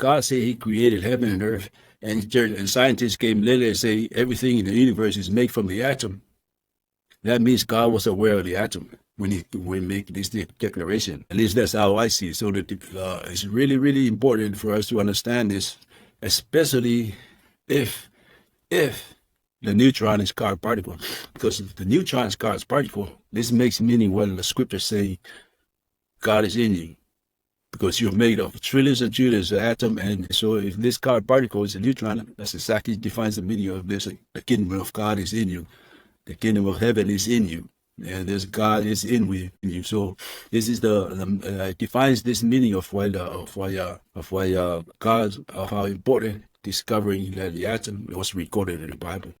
God said He created heaven and earth, and scientists came later and say everything in the universe is made from the atom, that means God was aware of the atom when He make this declaration. At least that's how I see it. So that it's really, really important for us to understand this, especially if the neutron is God's particle, because if the neutron is God's particle, this makes meaning when the scriptures say God is in you, because you're made of trillions and trillions of atoms, and so if this God particle is a neutron, that's exactly defines the meaning of this. The kingdom of God is in you, the kingdom of heaven is in you, and this God is in you. So this is the defines this meaning of why God, of how important discovering that the atom was recorded in the Bible.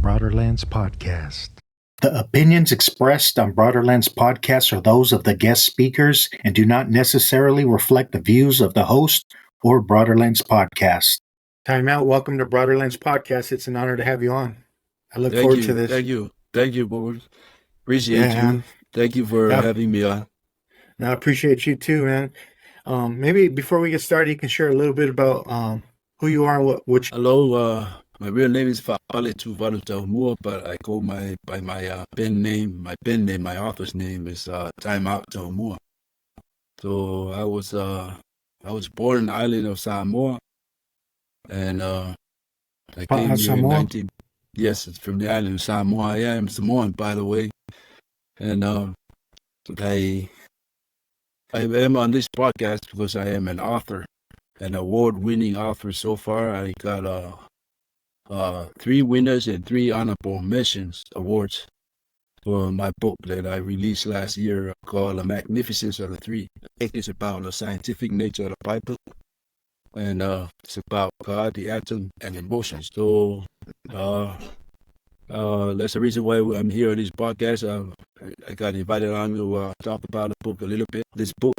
Broaderlands Podcast. The opinions expressed on Broaderlands Podcast are those of the guest speakers and do not necessarily reflect the views of the host or Broaderlands Podcast. Timeout, welcome to Broaderlands Podcast. It's an honor to have you on. I look forward to this. Thank you, boys. Appreciate you. Man. Thank you for having me on. I appreciate you too, man. Maybe before we get started, you can share a little bit about who you are and what you... Hello, my real name is Taumua, but I go by my pen name. My author's name is Timeout Taumua. So I was born in the island of Samoa, and I came here Samoa? in 19. Yes, it's from the island of Samoa. I am Samoan, by the way, and I am on this podcast because I am an author, an award-winning author so far. I got 3 winners and 3 honorable mentions awards for my book that I released last year called The Magnificence of the Three. It's about the scientific nature of the Bible, and it's about God, the atom, and emotions. So that's the reason why I'm here on this podcast. I got invited on to talk about the book a little bit. This book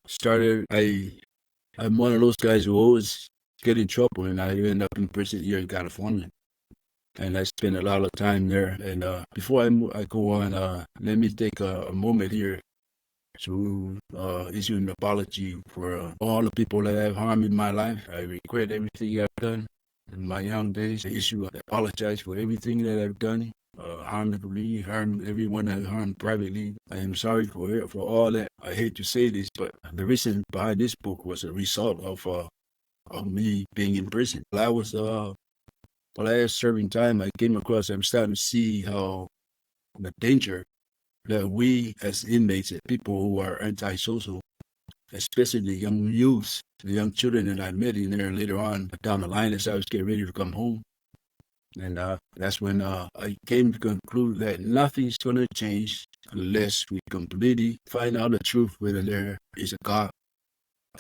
started, I'm one of those guys who always get in trouble, and I end up in prison here in California, and I spend a lot of time there. And before I go on, let me take a moment here to issue an apology for all the people that I've harmed in my life. I regret everything I've done in my young days. I apologize for everything that I've done, harmed everyone I've harmed privately. I am sorry for all that. I hate to say this, but the reason behind this book was a result of me being in prison. While I was serving time, I came across, I'm starting to see how the danger that we as inmates and people who are antisocial, especially the young youths, the young children that I met in there later on down the line as I was getting ready to come home. And that's when I came to conclude that nothing's going to change unless we completely find out the truth, whether there is a God,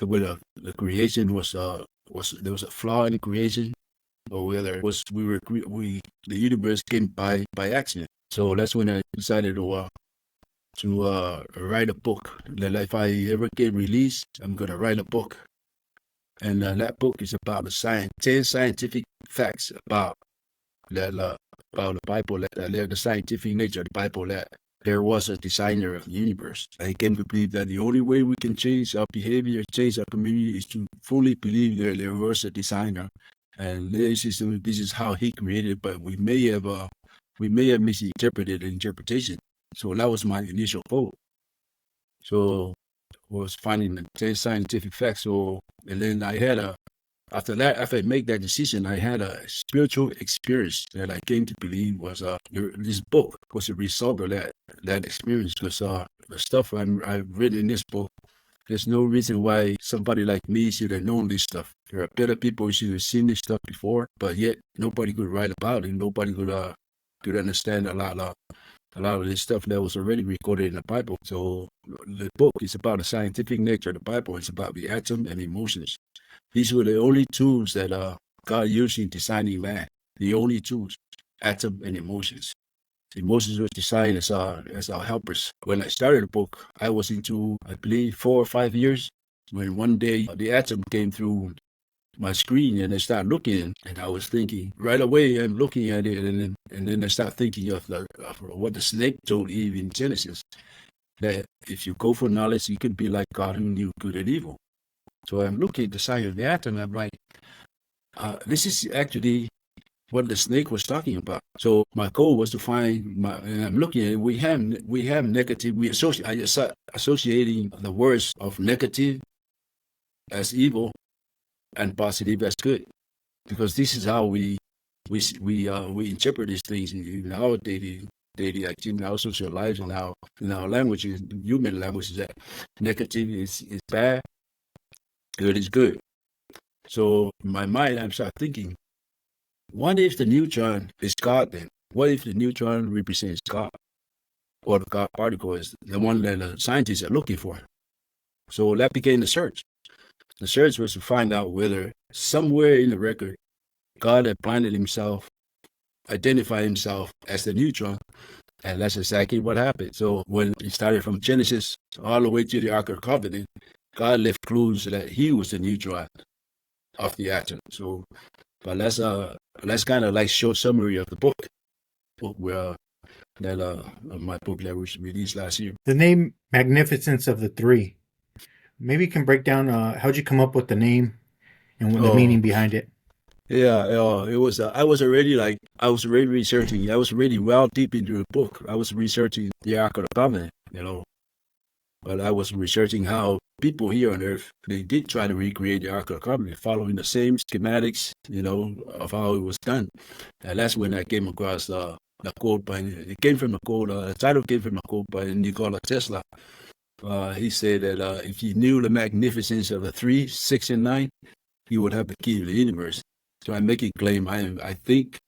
whether the creation was there was a flaw in the creation, or whether it was the universe came by accident. So that's when I decided to write a book. That if I ever get released, I'm gonna write a book, and that book is about 10 scientific facts about the Bible, the scientific nature of the Bible, that there was a designer of the universe. I came to believe that the only way we can change our behavior, change our community, is to fully believe that there was a designer, and this is how he created. But we may have misinterpreted the interpretation. So that was my initial goal. So I was finding the 10 scientific facts. So, and then after I made that decision, I had a spiritual experience that I came to believe was this book was a result of that experience. Because the stuff I've written in this book, there's no reason why somebody like me should have known this stuff. There are better people who should have seen this stuff before, but yet nobody could write about it. Nobody could understand a lot of this stuff that was already recorded in the Bible. So the book is about the scientific nature of the Bible. It's about the atom and emotions. These were the only tools that God used in designing man. The only tools, atom and emotions. Emotions were designed as our helpers. When I started the book, I was into, I believe, 4 or 5 years when one day the atom came through my screen and I started looking, and I was thinking right away. I'm looking at it, and then I start thinking of what the snake told Eve in Genesis, that if you go for knowledge, you can be like God who knew good and evil. So I'm looking at the sign of the atom. I'm like, this is actually what the snake was talking about. So my goal was to find and I'm looking at it, we have negative, associating the words of negative as evil and positive as good, because this is how we interpret these things in our daily activity, in our social lives, and in our languages, human languages, that negative is bad, good is good. So in my mind, I start thinking, what if the neutron is God then? What if the neutron represents God? Or the God particle is the one that the scientists are looking for? So that became the search. The search was to find out whether somewhere in the record, God had planted himself, identified himself as the neutron, and that's exactly what happened. So when it started from Genesis all the way to the Ark of the Covenant, God left clues that he was the neutron of the atom. So, but that's kind of like short summary of the book where my book that was released last year. The name Magnificence of the Three. Maybe you can break down how'd you come up with the name and the meaning behind it. Yeah, it was. I was already researching. I was already well deep into the book. I was researching the Ark of the Covenant, but I was researching how people here on Earth, they did try to recreate the Ark of the Covenant, following the same schematics, of how it was done. And that's when I came across the quote by. It came from a quote. The title came from a quote by Nikola Tesla. He said that if he knew the magnificence of the 3, 6, and 9, he would have the key to the universe. So I make a claim. I think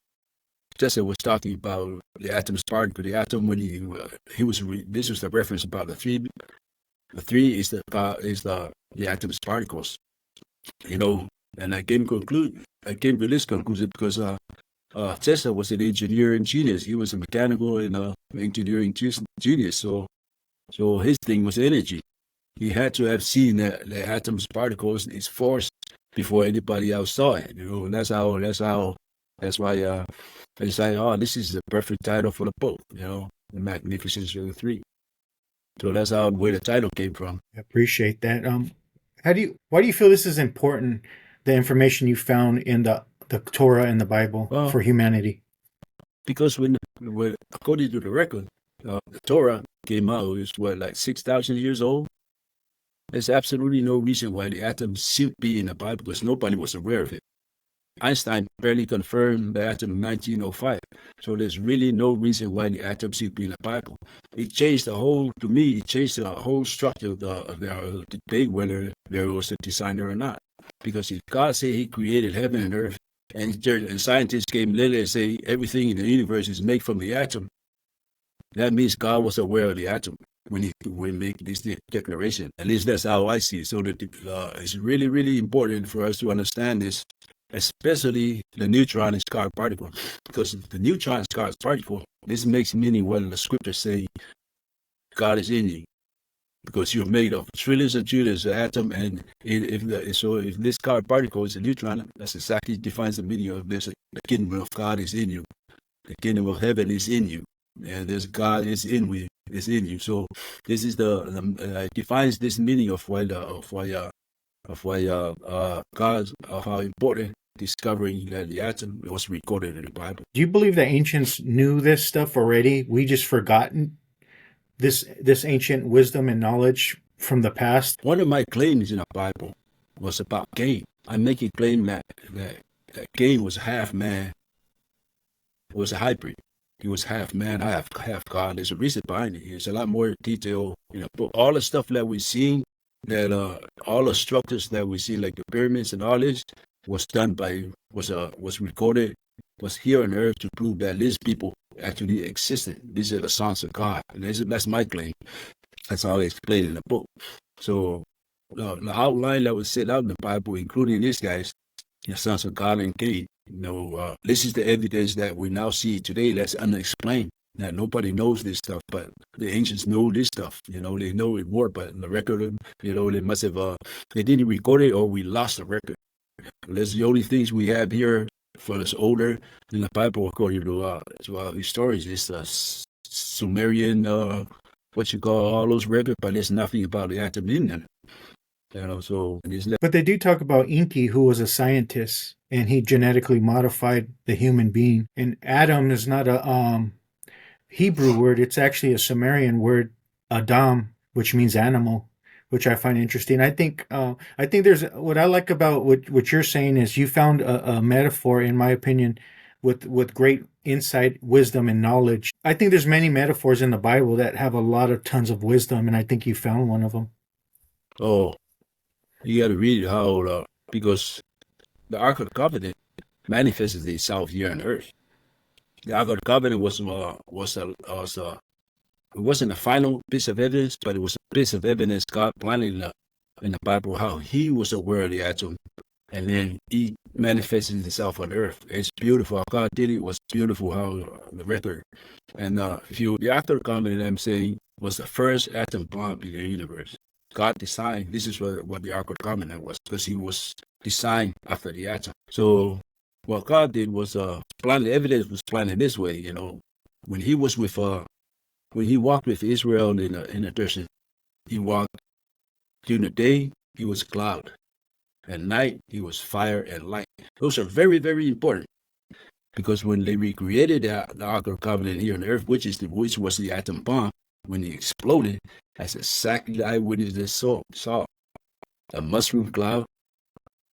Tesla was talking about the atom's particle. The atom, when he was this was the reference about the 3. The 3 is the atom's particles. And I came to this conclusion because Tesla was an engineering genius. He was a mechanical and engineering genius. So his thing was energy. He had to have seen the atom's particles, its force, before anybody else saw it. And that's why I decided, this is the perfect title for the book. The Magnificence of the 3. So that's where the title came from. I appreciate that. Why do you feel this is important? The information you found in the Torah and the Bible for humanity. Because when according to the record, the Torah came out, it was like 6,000 years old. There's absolutely no reason why the atom should be in the Bible, because nobody was aware of it. Einstein barely confirmed the atom in 1905. So there's really no reason why the atom should be in the Bible. It changed the whole structure of the debate whether there was a designer or not. Because if God said he created heaven and earth, and scientists came later and say everything in the universe is made from the atom, that means God was aware of the atom when he make this declaration. At least that's how I see it. So it's really, really important for us to understand this, especially the neutron and star particle, because the neutron and star particle, this makes meaning when the scriptures say God is in you, because you're made of trillions and trillions of atoms, and if this star particle is a neutron, that's exactly defines the meaning of this. The kingdom of God is in you, the kingdom of heaven is in you, and this God is in you. So this is defines this meaning of how important discovering that the atom was recorded in the Bible. Do you believe the ancients knew this stuff already? We just forgotten this ancient wisdom and knowledge from the past? One of my claims in the Bible was about Cain. I make a claim that Cain was half man, was a hybrid. He was half man, half God. There's a reason behind it. There's a lot more detail in the book. All the stuff that we've seen, all the structures that we see, like the pyramids and all this, was recorded, was here on earth to prove that these people actually existed. These are the sons of God. And that's my claim. That's how I explain it in the book. So the outline that was set out in the Bible, including these guys, the sons of God and Cain, this is the evidence that we now see today that's unexplained. Now, nobody knows this stuff, but the ancients know this stuff. They know it more, but the record, they must have, they didn't record it or we lost the record. That's the only things we have here for us older in the Bible, according to our historians, is Sumerian, what you call all those records, but there's nothing about the atom in them. So but they do talk about Enki, who was a scientist, and he genetically modified the human being. And Adam is not a Hebrew word; it's actually a Sumerian word, Adam, which means animal, which I find interesting. I think there's what I like about what you're saying is you found a metaphor, in my opinion, with great insight, wisdom, and knowledge. I think there's many metaphors in the Bible that have a lot of tons of wisdom, and I think you found one of them. Oh, you got to read how because the Ark of the Covenant manifested itself here on Earth. The Ark of the Covenant it wasn't a final piece of evidence, but it was a piece of evidence God planted in the Bible how He was aware of the atom, and then He manifested Himself on Earth. It's beautiful how God did it. It was beautiful how the record. And the Ark of the Covenant, I'm saying, was the first atom bomb in the universe. God designed. This is what the Ark of the Covenant was, because He was designed after the atom. So what God did was planted. Evidence was planted this way. When He was when He walked with Israel in the desert, He walked during the day. He was cloud. At night, He was fire and light. Those are very, very important, because when they recreated the Ark of the Covenant here on Earth, which was the atom bomb, when it exploded, that's exactly the eyewitnesses saw a mushroom cloud,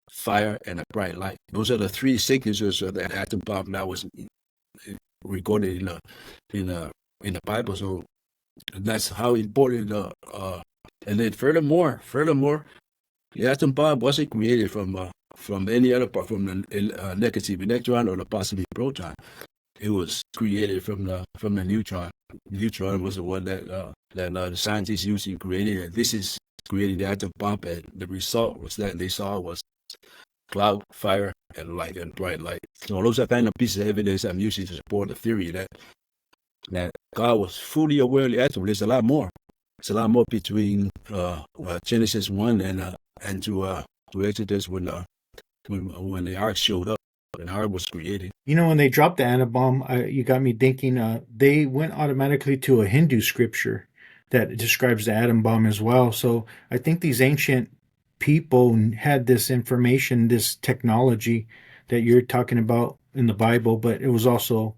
fire, and a bright light. Those are the three signatures of that atom bomb that was recorded in the Bible. So that's how important. And then furthermore, the atom bomb wasn't created from any other part, from the negative electron or the positive proton. It was created from the neutron. The neutron was the one that the scientists used in creating it. This is creating the atom bomb, and the result was that they saw was cloud, fire, and light, and bright light. So those are kind of pieces of evidence I'm using to support the theory that God was fully aware of the atom. There's a lot more. There's a lot more between Genesis 1 and to Exodus when the ark showed up. And Ark was created. When they dropped the atom bomb, you got me thinking. They went automatically to a Hindu scripture that describes the atom bomb as well. So I think these ancient people had this information, this technology that you're talking about in the Bible, but it was also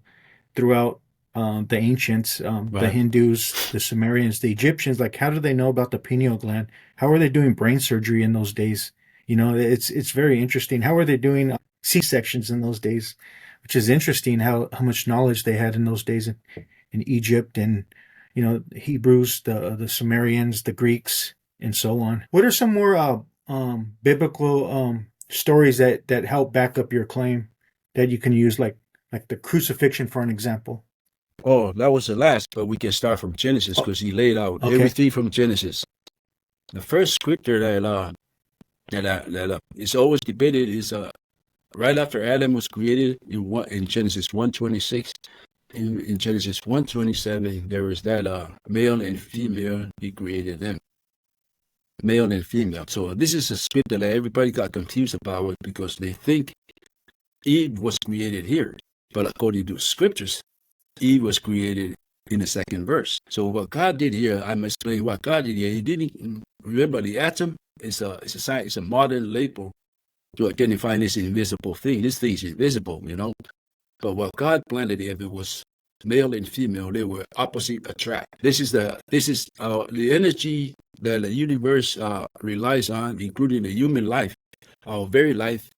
throughout the ancients, right. The Hindus, the Sumerians, the Egyptians. Like, how do they know about the pineal gland? How are they doing brain surgery in those days? It's very interesting. How are they doing C-sections in those days? Which is interesting how much knowledge they had in those days in Egypt and Hebrews, the Sumerians, the Greeks, and so on. What are some more biblical stories that help back up your claim that you can use, like the crucifixion, for an example? Oh, that was the last, but we can start from Genesis because he laid out everything from Genesis. The first scripture that is always debated is right after Adam was created in Genesis 1:26. In Genesis 1:27, there is that male and female, He created them. Male and female. So this is a scripture that everybody got confused about because they think Eve was created here. But according to scriptures, Eve was created in the second verse. So what God did here, I'm explaining what God did here. He didn't remember the atom. It's a modern label to identify this invisible thing. This thing is invisible, But what God planted if it was male and female, they were opposite attract. This is the energy that the universe relies on, including the human life. Our very life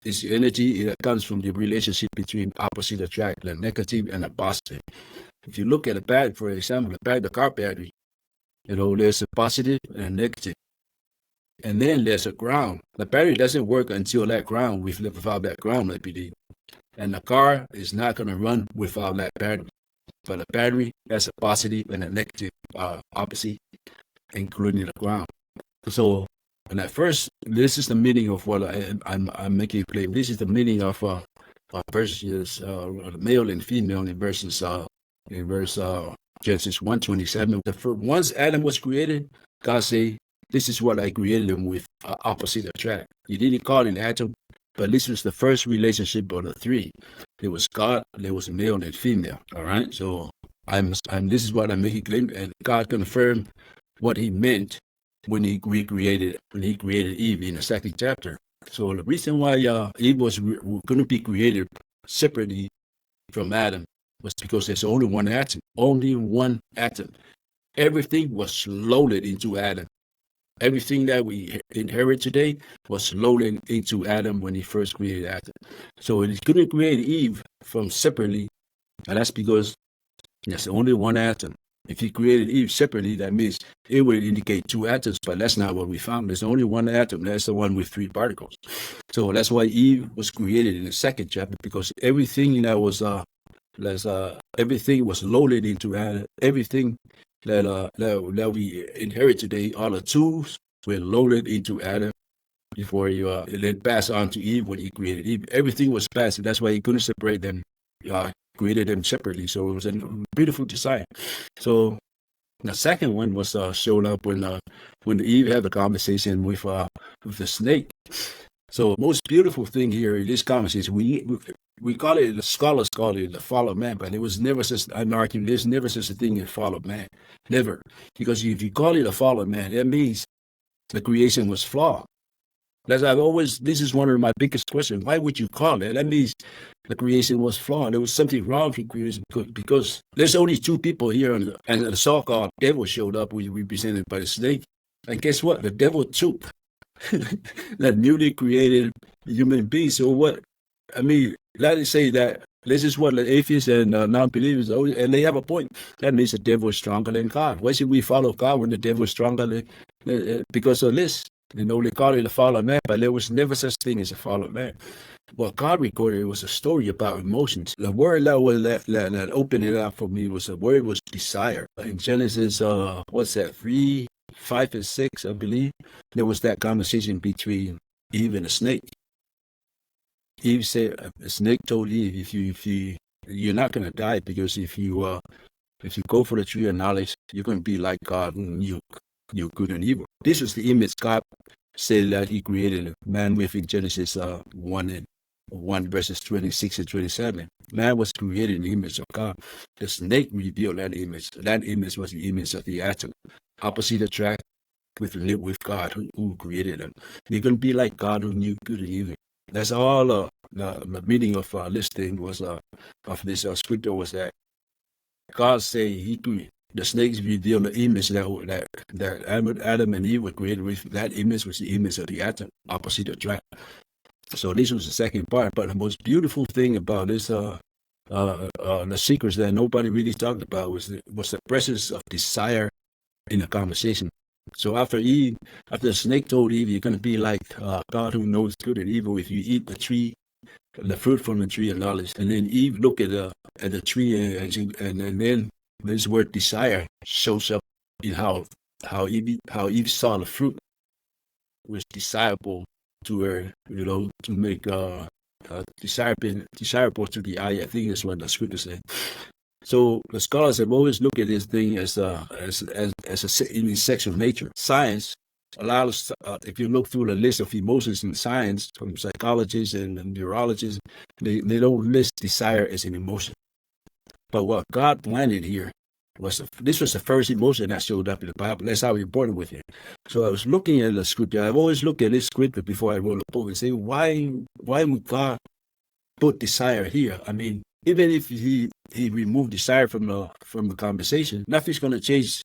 is the energy that comes from the relationship between opposite attract, the negative and the positive. If you look at a battery, for example, the car battery, there's a positive and a negative. And then there's a ground. The battery doesn't work until that ground, without that ground, I believe. And the car is not going to run without that battery. But the battery has a positive and a negative opposite, including the ground. So, and at first, this is the meaning of what I'm making plain. This is the meaning of verses, male and female in verses in verse Genesis 1:27. Once Adam was created, God said, "This is what I created him with, opposite attract." He didn't call it Adam, but this was the first relationship of the three. There was God, there was male and female. All right, so this is what I'm making claim, and God confirmed what He meant when He created Eve in the second chapter. So the reason why Eve was going to be created separately from Adam was because there's only one atom. Only one atom. Everything was loaded into Adam. Everything that we inherit today was loaded into Adam when he first created Adam. So he couldn't create Eve from separately, and that's because there's only one atom. If he created Eve separately, that means it would indicate two atoms, but that's not what we found. There's only one atom. That's the one with three particles. So that's why Eve was created in the second chapter, because everything that was everything was loaded into Adam. Everything that we inherit today, all the tools were loaded into Adam before he then passed on to Eve when he created Eve. Everything was passed. That's why he couldn't separate them. Created them separately. So it was a beautiful design. So the second one was showed up when Eve had a conversation with the snake. So most beautiful thing here in this conversation, we call it, the scholars call it the fall of man, but it was never such an argument. There's never such a thing as fall of man. Never. Because if you call it a fall of man, that means the creation was flawed. This is one of my biggest questions. Why would you call it? That means the creation was flawed. There was something wrong with creation, because there's only two people here, and the so-called devil showed up, represented by the snake. And guess what? The devil took that newly created human being. So what? I mean, let us say that this is what the atheists and non-believers, and they have a point. That means the devil is stronger than God. Why should we follow God when the devil is stronger than, because of this? They call it a fall of man, but there was never such thing as a fall of man. What God recorded was a story about emotions. The word that opened it up for me was desire. In Genesis, 3, 5, and 6, I believe, there was that conversation between Eve and the snake. Eve said, the snake told Eve, you're not going to die, because if you go for the tree of knowledge, you're going to be like God, and you're good and evil. This was the image God said that He created man with in Genesis 1 verses 26 and 27. Man was created in the image of God. The snake revealed that image. That image was the image of the atom. Opposite attract with God who created them. They're going to be like God who knew good and evil. That's all the meaning of this thing was of this scripture was that God said the snakes revealed the image that Adam and Eve were created with. That image was the image of the atom, opposite attract. So this was the second part. But the most beautiful thing about this, the secrets that nobody really talked about was the presence of desire in the conversation. So after the snake told Eve, you're going to be like God who knows good and evil if you eat the fruit from the tree of knowledge. And then Eve looked at the tree, and then this word desire shows up in how Eve saw the fruit was desirable to her, to make desirable to the eye. I think that's what the scripture said. So the scholars have always looked at this thing as a sexual nature. Science allows, if you look through the list of emotions in science from psychologists and neurologists, they don't list desire as an emotion. But what God planted here this was the first emotion that showed up in the Bible. That's how important it was here. So I was looking at the scripture. I've always looked at this scripture before I wrote a book and say, why would God put desire here? I mean, even if he removed desire from the conversation, nothing's going to change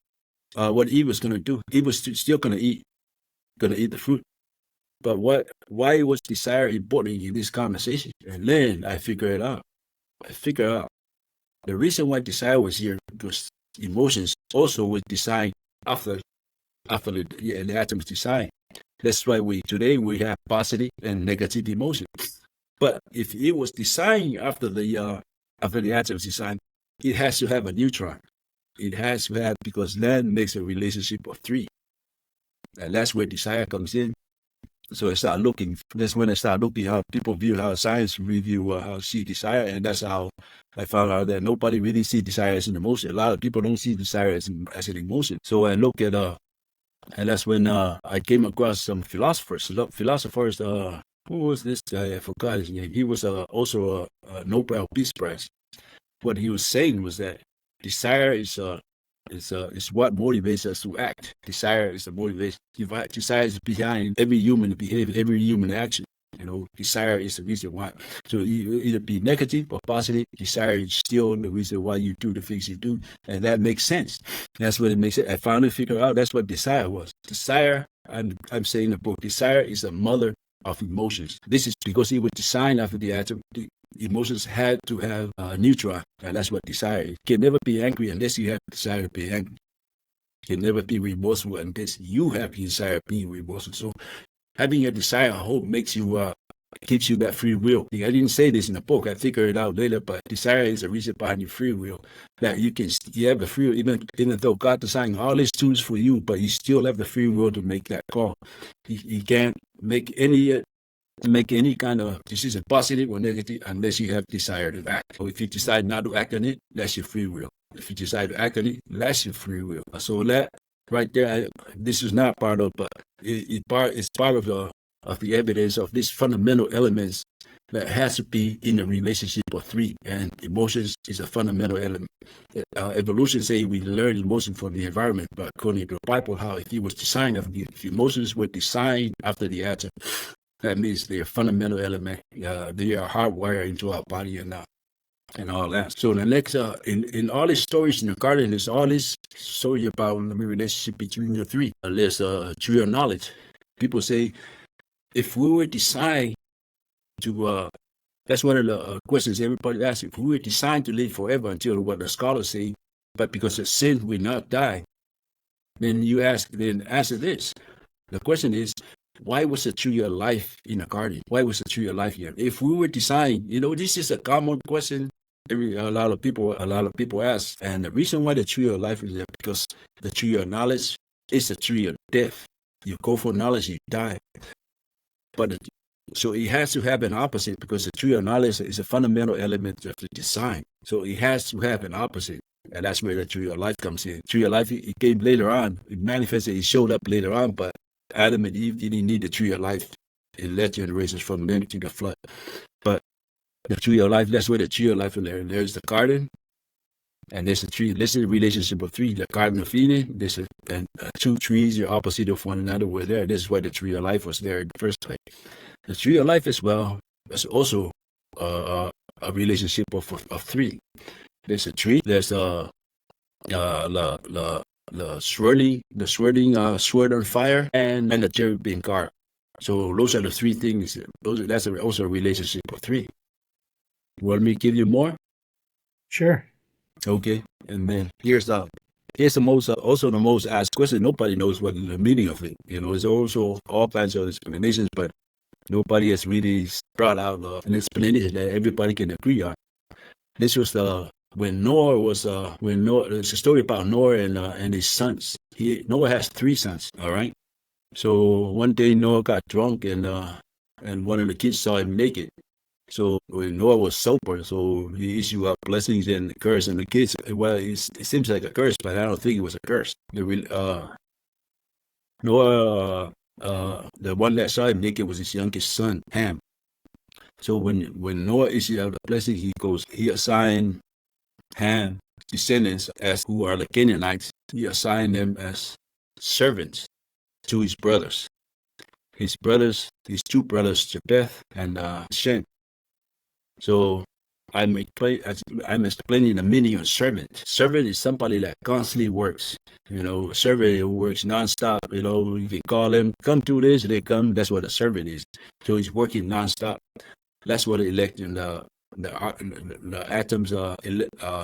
what Eve was going to do. Eve was still going to eat the fruit. But why was desire important in this conversation? And then I figured out the reason why desire was here because emotions also was designed after the atom's design. That's why today we have positive and negative emotions. But if it was designed after the atom's design, it has to have a neutron. It has to have, because that makes a relationship of three. And that's where desire comes in. So I started looking. That's when I started looking how people view, how science review, how see desire, and that's how I found out that nobody really see desire as an emotion. A lot of people don't see desire as an emotion. So I look at and that's when I came across some philosophers. Philosophers, who was this guy? I forgot his name. He was also a Nobel Peace Prize. What he was saying was that desire is what motivates us to act. Desire is the motivation. Desire is behind every human behavior, every human action. Desire is the reason why. So you either be negative or positive. Desire is still the reason why you do the things you do, and that makes sense. That's what it makes it. I finally figured out that's what desire was. Desire, I'm saying in the book, desire is the mother of emotions. This is because it was designed after the atom. The emotions had to have a neutron, and that's what desire is. You can never be angry unless you have the desire to be angry. You can never be remorseful unless you have the desire of being remorseful. So having a desire, I hope, gives you that free will. I didn't say this in the book. I figured it out later, but desire is the reason behind your free will. That you have the free will, even though God designed all these tools for you, but you still have the free will to make that call. You can't make any kind of decision, positive or negative, unless you have desire to act. So if you decide not to act on it, that's your free will. If you decide to act on it, that's your free will. So that right there, this is not part of, but it's part of the evidence of these fundamental elements that has to be in a relationship of three, and emotions is a fundamental element. Evolution say we learn emotion from the environment, but according to the Bible, how if emotions were designed after the atom, that means they're a fundamental element. They are hardwired into our body and all that. So the next, in all these stories in the garden, there's all this story about the relationship between the three. There's a tree of knowledge. People say, if we were designed to, that's one of the questions everybody asks. If we were designed to live forever until what the scholars say, but because of sin we not die, then answer this. The question is, why was the tree of life in a garden? Why was the tree of life here? If we were designed, this is a common question. A lot of people ask, and the reason why the tree of life is there because the tree of knowledge is the tree of death. You go for knowledge, you die. So it has to have an opposite because the tree of knowledge is a fundamental element of the design. So it has to have an opposite. And that's where the tree of life comes in. Tree of life, it came later on. It manifested, it showed up later on, but Adam and Eve didn't need the tree of life. It led generations from them to the flood. But the tree of life, that's where the tree of life is there. There's the garden, and there's the tree. This is the relationship of three. The Garden of Eden, two trees are opposite of one another were there. This is why the tree of life was there in the first place. The tree of life as well is also a relationship of three. There's a tree. There's the swirling sword on fire, and the cherubim guard. So those are the three things. That's also a relationship of three. Want me to give you more? Sure. Okay. And then here's the most asked question. Nobody knows what the meaning of it. There's also all kinds of explanations, but nobody has really brought out an explanation that everybody can agree on. This was when Noah was it's a story about Noah and his sons. Noah has 3 sons. All right. So one day Noah got drunk and one of the kids saw him naked. So when Noah was sober, so he issued out blessings and curse on the kids. Well, it seems like a curse, but I don't think it was a curse. Noah, the one that saw him naked was his youngest son, Ham. So when Noah issued out the blessing, he assigned Ham descendants as who are the Canaanites. He assigned them as servants to his brothers. His 2 brothers, Japheth and Shem. So I'm explaining the meaning of servant. Servant is somebody that constantly works. A servant who works nonstop. You can call them, come do this, they come. That's what a servant is. So he's working nonstop. That's what the atom's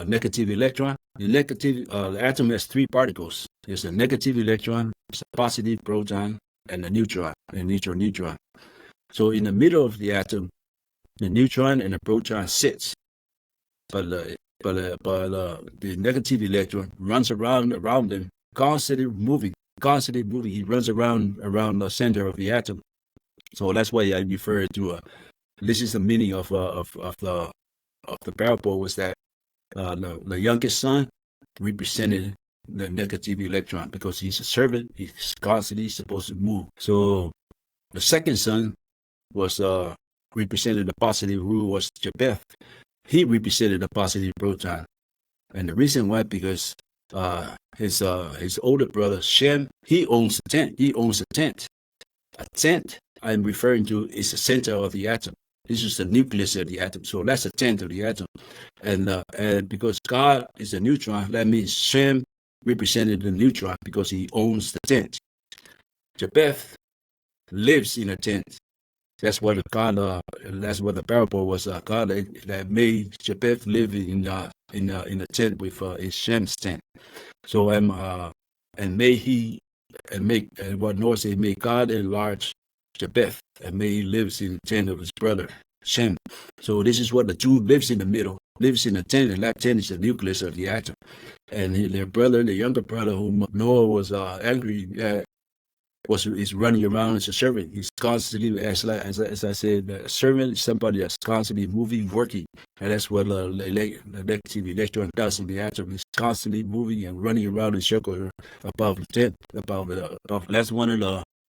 negative electron. The atom has 3 particles. There's a negative electron, there's a positive proton, and a neutron, neutron. So in the middle of the atom, the neutron and the proton sits, but the negative electron runs around them, constantly moving. He runs around the center of the atom, So that's why I refer to this is the meaning of the parable was that the youngest son represented the negative electron because he's a servant. He's constantly supposed to move. So the second son was represented the positive rule was Japheth. He represented the positive proton, and the reason why because his older brother Shem he owns a tent. He owns a tent. A tent I'm referring to is the center of the atom. This is the nucleus of the atom. So that's the tent of the atom. And because God is a neutron, that means Shem represented the neutron because he owns the tent. Japheth lives in a tent. That's what that's what the parable was. God that made Japheth live in a tent with his Shem's tent. So and may he and make and what Noah said, may God enlarge Japheth and may he lives in the tent of his brother Shem. So this is what the Jew lives in the middle, lives in a tent, and that tent is the nucleus of the atom. And their brother, the younger brother, whom Noah was angry at, is running around as a servant. He's constantly, as I said, a servant is somebody that's constantly moving, working, and that's what the negative electron does in the atom. It's constantly moving and running around in circle above the tent.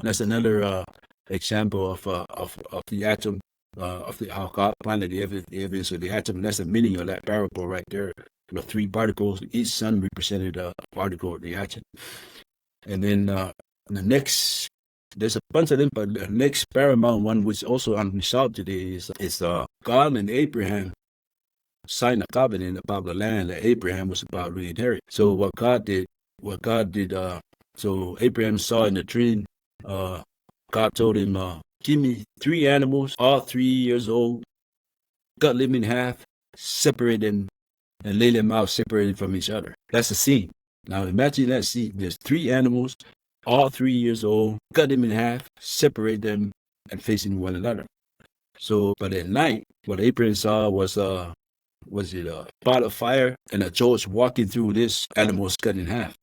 That's another example of the atom. Of how God planted the evidence of the atom. That's the meaning of that parable right there. The three particles, each sun represented a particle of the atom. And then the next, there's a bunch of them, but the next paramount one, which also unresolved today, is God and Abraham signed a covenant about the land that Abraham was about to inherit. So what God did, so Abraham saw in the dream, God told him, give me 3 animals, all 3 years old, cut them in half, separate them, and lay them out separated from each other. That's the scene. Now imagine that scene. There's 3 animals, all 3 years old, cut them in half, separate them, and facing one another. So, but at night, what Abraham saw was a pot of fire and a torch walking through this animals cut in half.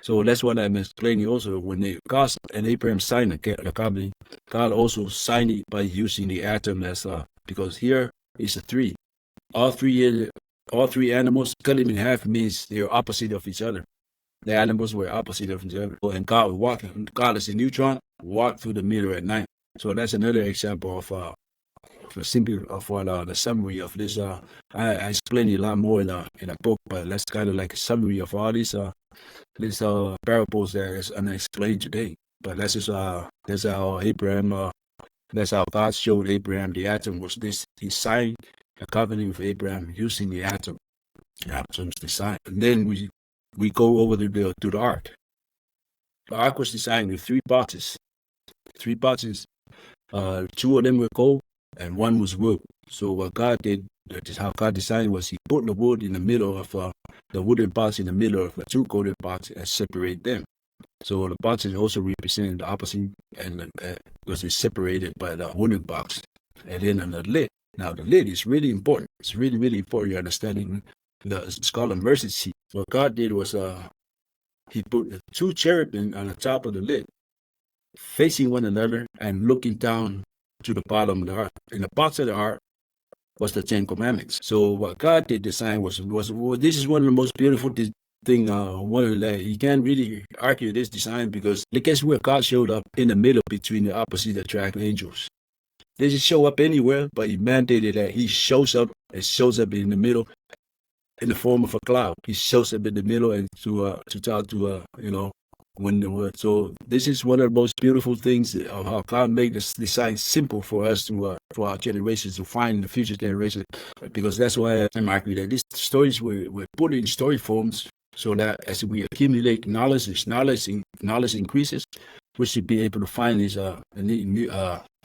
So that's what I'm explaining also. When God and Abraham signed the covenant, God also signed it by using the atom as because here is a 3. All three animals cut them in half means they're opposite of each other. The animals were opposite of each other. And God would walk, God is a neutron, walk through the middle at night. So that's another example of the summary of this. I explained it a lot more in a book, but that's kind of like a summary of all these parables that is unexplained today. But that's how Abraham, that's how God showed Abraham the atom was this. He signed a covenant with Abraham using the atom. The atom's design. And then we go over to the ark. The ark was designed with 3 boxes. 3 boxes. 2 of them were gold and 1 was wood. So what God did, how God designed was he put the wood in the middle of the wooden box in the middle of the 2 golden boxes and separate them. So the boxes also represent the opposite and because it's separated by the wooden box. And then on the lid. Now the lid is really important. It's really, really important. You're understanding it's called a mercy seat. What God did was he put 2 cherubim on the top of the lid, facing one another and looking down to the bottom of the ark. In the box of the ark was the 10 Commandments. So what God did design was this is one of the most beautiful thing. You can't really argue this design because guess where God showed up in the middle between the opposite attract angels. They just show up anywhere, but he mandated that he shows up in the middle in the form of a cloud. He shows up in the middle and to talk to when the word. So this is one of the most beautiful things of how God made this design simple for us to for our generations to find in the future generation, because that's why I'm arguing that these stories were put in story forms so that as we accumulate knowledge, as knowledge increases, we should be able to find these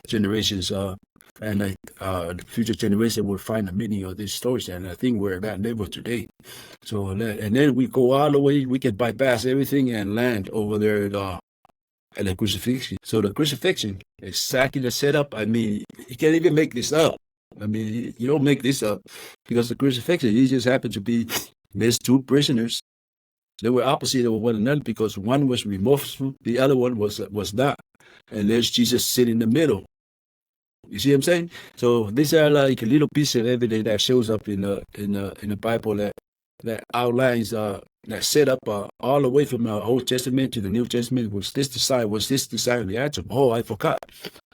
generations and the future generation will find the meaning of these stories. And I think we're at that level today. So and then we go all the way, we can bypass everything and land over there at the crucifixion. So the crucifixion, exactly the setup. I mean, you can't even make this up. I mean, you don't make this up because the crucifixion, it just happened to be there's 2 prisoners. They were opposite of one another because one was remorseful, the other one was not. And there's Jesus sitting in the middle. You see what I'm saying? So these are like a little piece of evidence that shows up in the Bible that outlines that set up all the way from the Old Testament to the New Testament. Was this the sign? Was this the sign of the atom? Oh, I forgot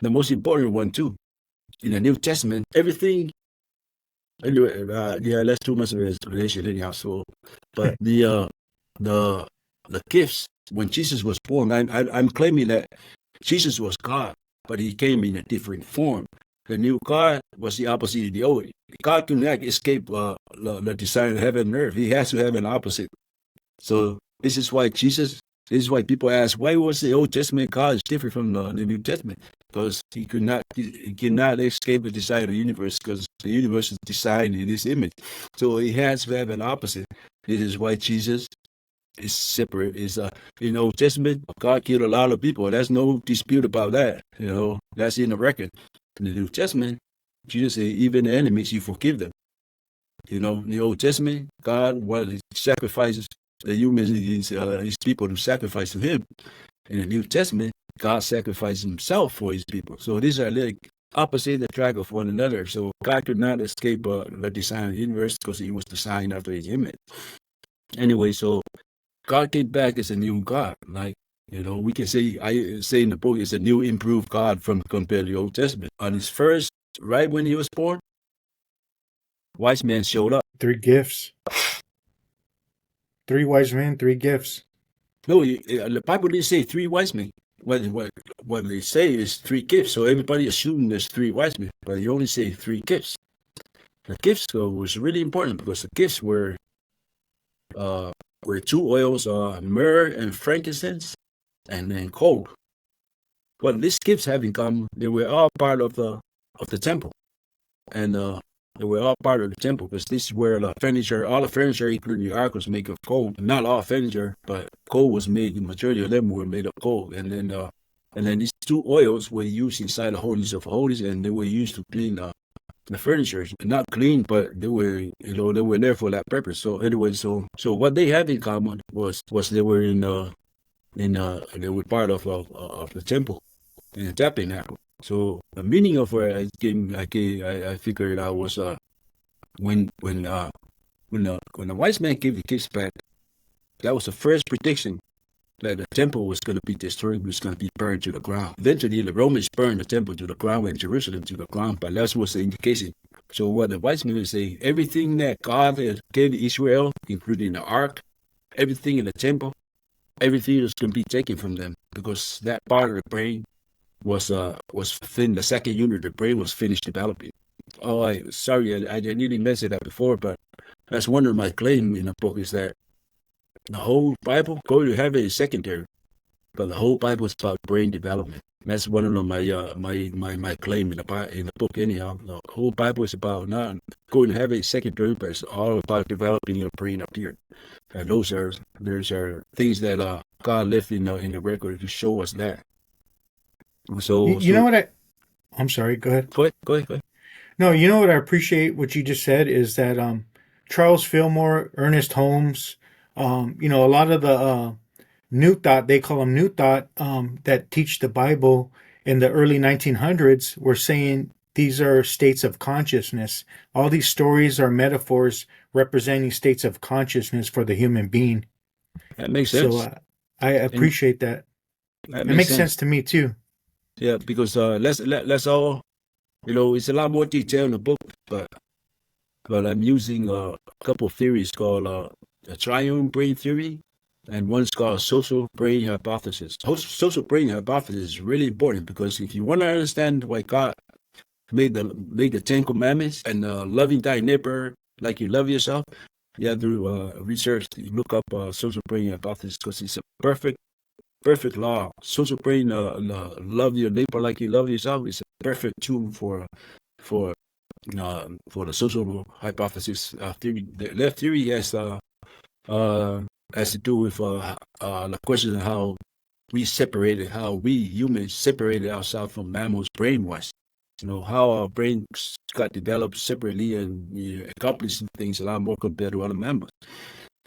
the most important one too. In the New Testament, everything. Anyway, yeah, that's too much of an explanation anyhow. So, but the gifts when Jesus was born, I'm claiming that Jesus was God, but he came in a different form. The new God was the opposite of the old. God could not escape the design of heaven and earth. He has to have an opposite. So this is why people ask, why was the Old Testament God is different from the New Testament? Because he cannot escape the design of the universe, because the universe is designed in his image. So he has to have an opposite. This is why Jesus is separate. Is in the Old Testament, God killed a lot of people. There's no dispute about that. That's in the record. In the New Testament, Jesus said, even the enemies, you forgive them. In the Old Testament, God wanted sacrifices the humans, his people, to sacrifice to him. In the New Testament, God sacrificed himself for his people. So these are like opposite attract of one another. So God could not escape the design of the universe, because he was designed after his image. Anyway, so God came back as a new God. Like, we can say, I say in the book, it's a new improved God compared to the Old Testament. On his first, right when he was born, wise men showed up. 3 gifts. 3 wise men, 3 gifts. No, the Bible didn't say 3 wise men. What they say is 3 gifts. So everybody assumed there's 3 wise men, but you only say 3 gifts. The gifts, though, was really important, because the gifts were 2 oils, myrrh and frankincense, and then gold. What these gifts have in common, they were all part of the temple, and they were all part of the temple, because this is where all the furniture, including the ark, was made of gold. Not all furniture, but gold was made. The majority of them were made of gold, and then these 2 oils were used inside the holies of holies, and they were used to clean the furniture. Not clean, but they were there for that purpose. So anyway, so what they have in common was they were they were part of the temple, in the tabernacle. So the meaning of where I figured out was when the wise man gave the gifts back, that was the first prediction that the temple was going to be destroyed, was going to be burned to the ground. Eventually, the Romans burned the temple to the ground and Jerusalem to the ground, but that was the indication. So what the wise men say, everything that God gave Israel, including the ark, everything in the temple, everything is going to be taken from them, because that part of the brain was thin. The second unit of the brain was finished developing. Oh, I nearly mentioned that before, but that's one of my claims in the book, is that the whole Bible, going to heaven is secondary, but the whole Bible is about brain development. That's one of my claim in the book. Anyhow, the whole Bible is about not going to heaven is secondary, but it's all about developing your brain up here. And those are things that God left in the record to show us that. So You know what I'm sorry. Go ahead. Go ahead. No, you know what I appreciate what you just said is that Charles Fillmore, Ernest Holmes, a lot of the New Thought, they call them New Thought, that teach the Bible in the early 1900s, were saying these are states of consciousness. All these stories are metaphors representing states of consciousness for the human being. That makes sense. So I appreciate that. It makes sense to me too. Yeah, because let's all, it's a lot more detail in the book, but I'm using a couple of theories called the triune brain theory, and one's called social brain hypothesis. Social brain hypothesis is really important, because if you want to understand why God made the 10 Commandments and loving thy neighbor like you love yourself, you have to research, look up social brain hypothesis, because it's a perfect law. Social brain, love your neighbor like you love yourself, is a perfect tool for the social hypothesis theory. That theory has to do with the question of how we humans separated ourselves from mammals brain-wise. How our brains got developed separately and accomplishing things a lot more compared to other mammals.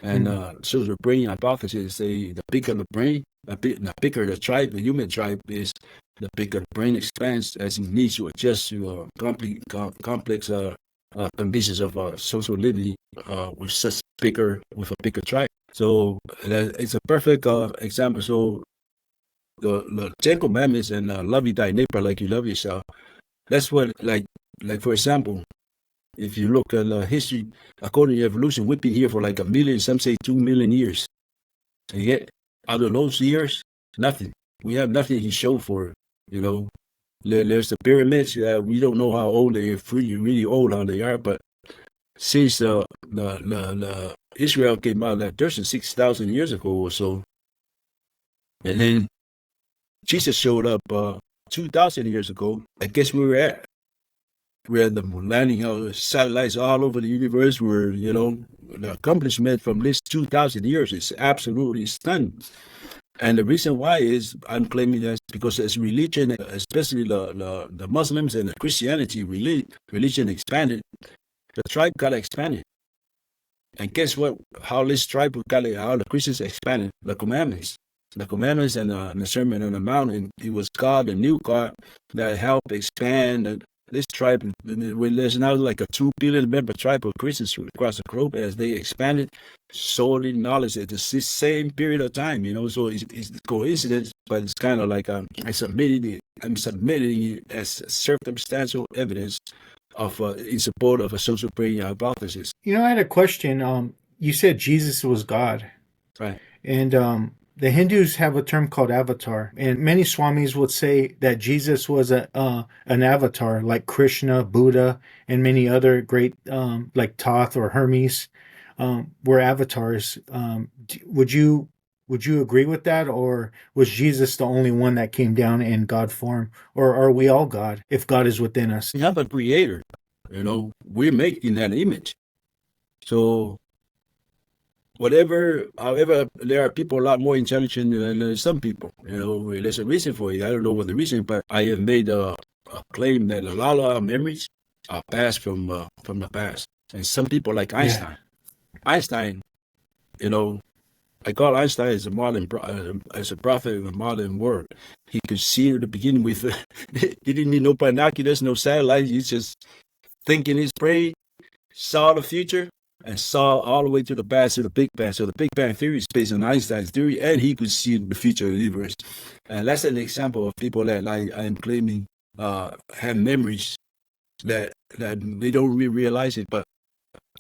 And social brain hypothesis say the bigger the brain, the bigger the tribe, the human tribe is, the bigger the brain expands as it needs to adjust to complex conditions of social living with a bigger tribe. So it's a perfect example. So the Ten Commandments and love thy neighbor like you love yourself. That's what like for example, if you look at history, according to evolution, we've been here for like 1 million, some say 2 million years. And yet, out of those years, nothing. We have nothing to show for it. You know, there's the pyramids. We don't know how old they are, really old how they are. But since the Israel came out of that dirt 6,000 years ago or so, and then Jesus showed up 2,000 years ago. I guess we're at the landing of satellites all over the universe. Where the accomplishment from this 2,000 years is absolutely stunning. And the reason why is I'm claiming that because as religion, especially the Muslims and the Christianity religion expanded, the tribe got expanded. And guess what? How this tribe how the Christians expanded the commandments. The commandments and the Sermon on the Mount, it was God, the new God, that helped expand this tribe. There's now like a 2 billion member tribe of Christians across the globe. As they expanded, solely knowledge at the same period of time. So it's coincidence, but it's kind of like I'm submitting it as circumstantial evidence of in support of a social brain hypothesis. I had a question. You said Jesus was God, right? And the Hindus have a term called avatar, and many Swamis would say that Jesus was an avatar, like Krishna, Buddha, and many other great, like Thoth or Hermes, were avatars. Would you agree with that, or was Jesus the only one that came down in God form, or are we all God if God is within us? We have a creator. We're making that image. So however, there are people a lot more intelligent than some people. There's a reason for it. I don't know what the reason, but I have made a claim that a lot of our memories are passed from the past. And some people like Einstein. Einstein, I call Einstein as a prophet of the modern world. He could see to begin with. He didn't need no binoculars, no satellites. He just thinking his brain, saw the future, and saw all the way to the past, to the Big Bang. So the Big Bang theory is based on Einstein's theory, and he could see the future of the universe. And that's an example of people that I am claiming have memories that they don't really realize it, but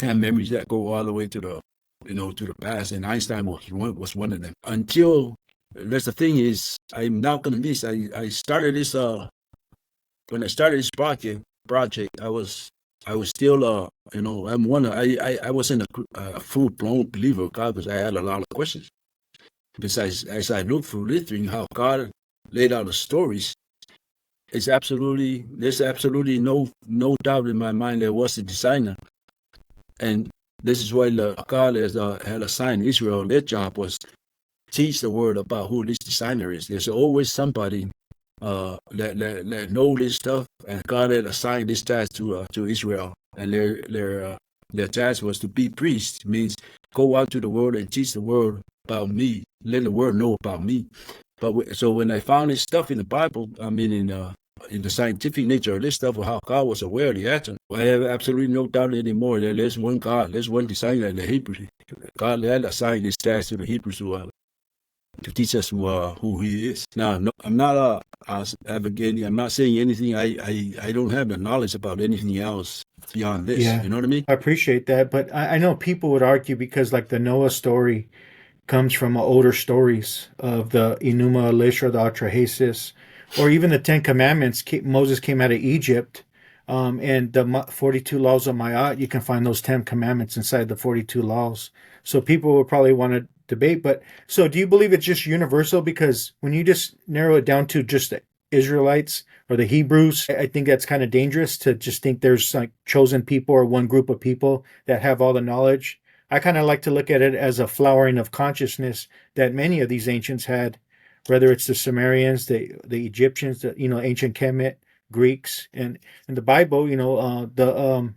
have memories that go all the way to the to the past. And Einstein was one of them. Until that's the thing is, I'm not going to miss. I started this when I started this project. I was still I wasn't a full blown believer of God because I had a lot of questions. Besides, as I looked through this thing, how God laid out the stories, there's absolutely no doubt in my mind there was a designer. And this is why God had assigned Israel. Their job was teach the world about who this designer is. There's always somebody that know this stuff, and God had assigned this task to Israel, and their task was to be priests. Means go out to the world and teach the world about me, let the world know about me. But so when I found this stuff in the Bible, I mean in the scientific nature of this stuff, of how God was aware of the atom, I have absolutely no doubt anymore that there's one God, there's one designer in the Hebrews. God had assigned this task to the Hebrews to teach us who He is. Now, no, I'm not advocating. I'm not saying anything. I don't have the knowledge about anything else beyond this. Yeah. You know what I mean? I appreciate that, but I know people would argue because, like, the Noah story comes from older stories of the Enuma Elish, the Atrahasis, or even the Ten Commandments. Moses came out of Egypt, and the 42 laws of Ma'at, you can find those 10 commandments inside the 42 laws. So people would probably want to debate. But so do you believe it's just universal? Because when you just narrow it down to just the Israelites or the Hebrews, I think that's kind of dangerous to just think there's like chosen people or one group of people that have all the knowledge. I kind of like to look at it as a flowering of consciousness that many of these ancients had, whether it's the Sumerians, the Egyptians, the ancient Kemet, Greeks, and in the Bible, the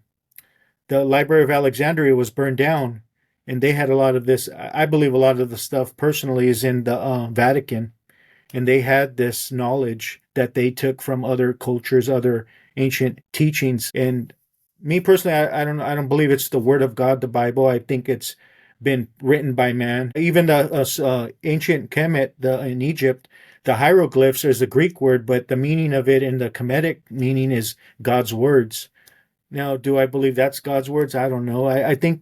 Library of Alexandria was burned down, and they had a lot of this. I believe a lot of the stuff personally is in the Vatican, and they had this knowledge that they took from other cultures, other ancient teachings. And me personally, I don't believe it's the word of God, the Bible. I think it's been written by man. Even the ancient Kemet in Egypt, the hieroglyphs is a Greek word, but the meaning of it in the Kemetic meaning is God's words. Now, do I believe that's God's words? I don't know. I think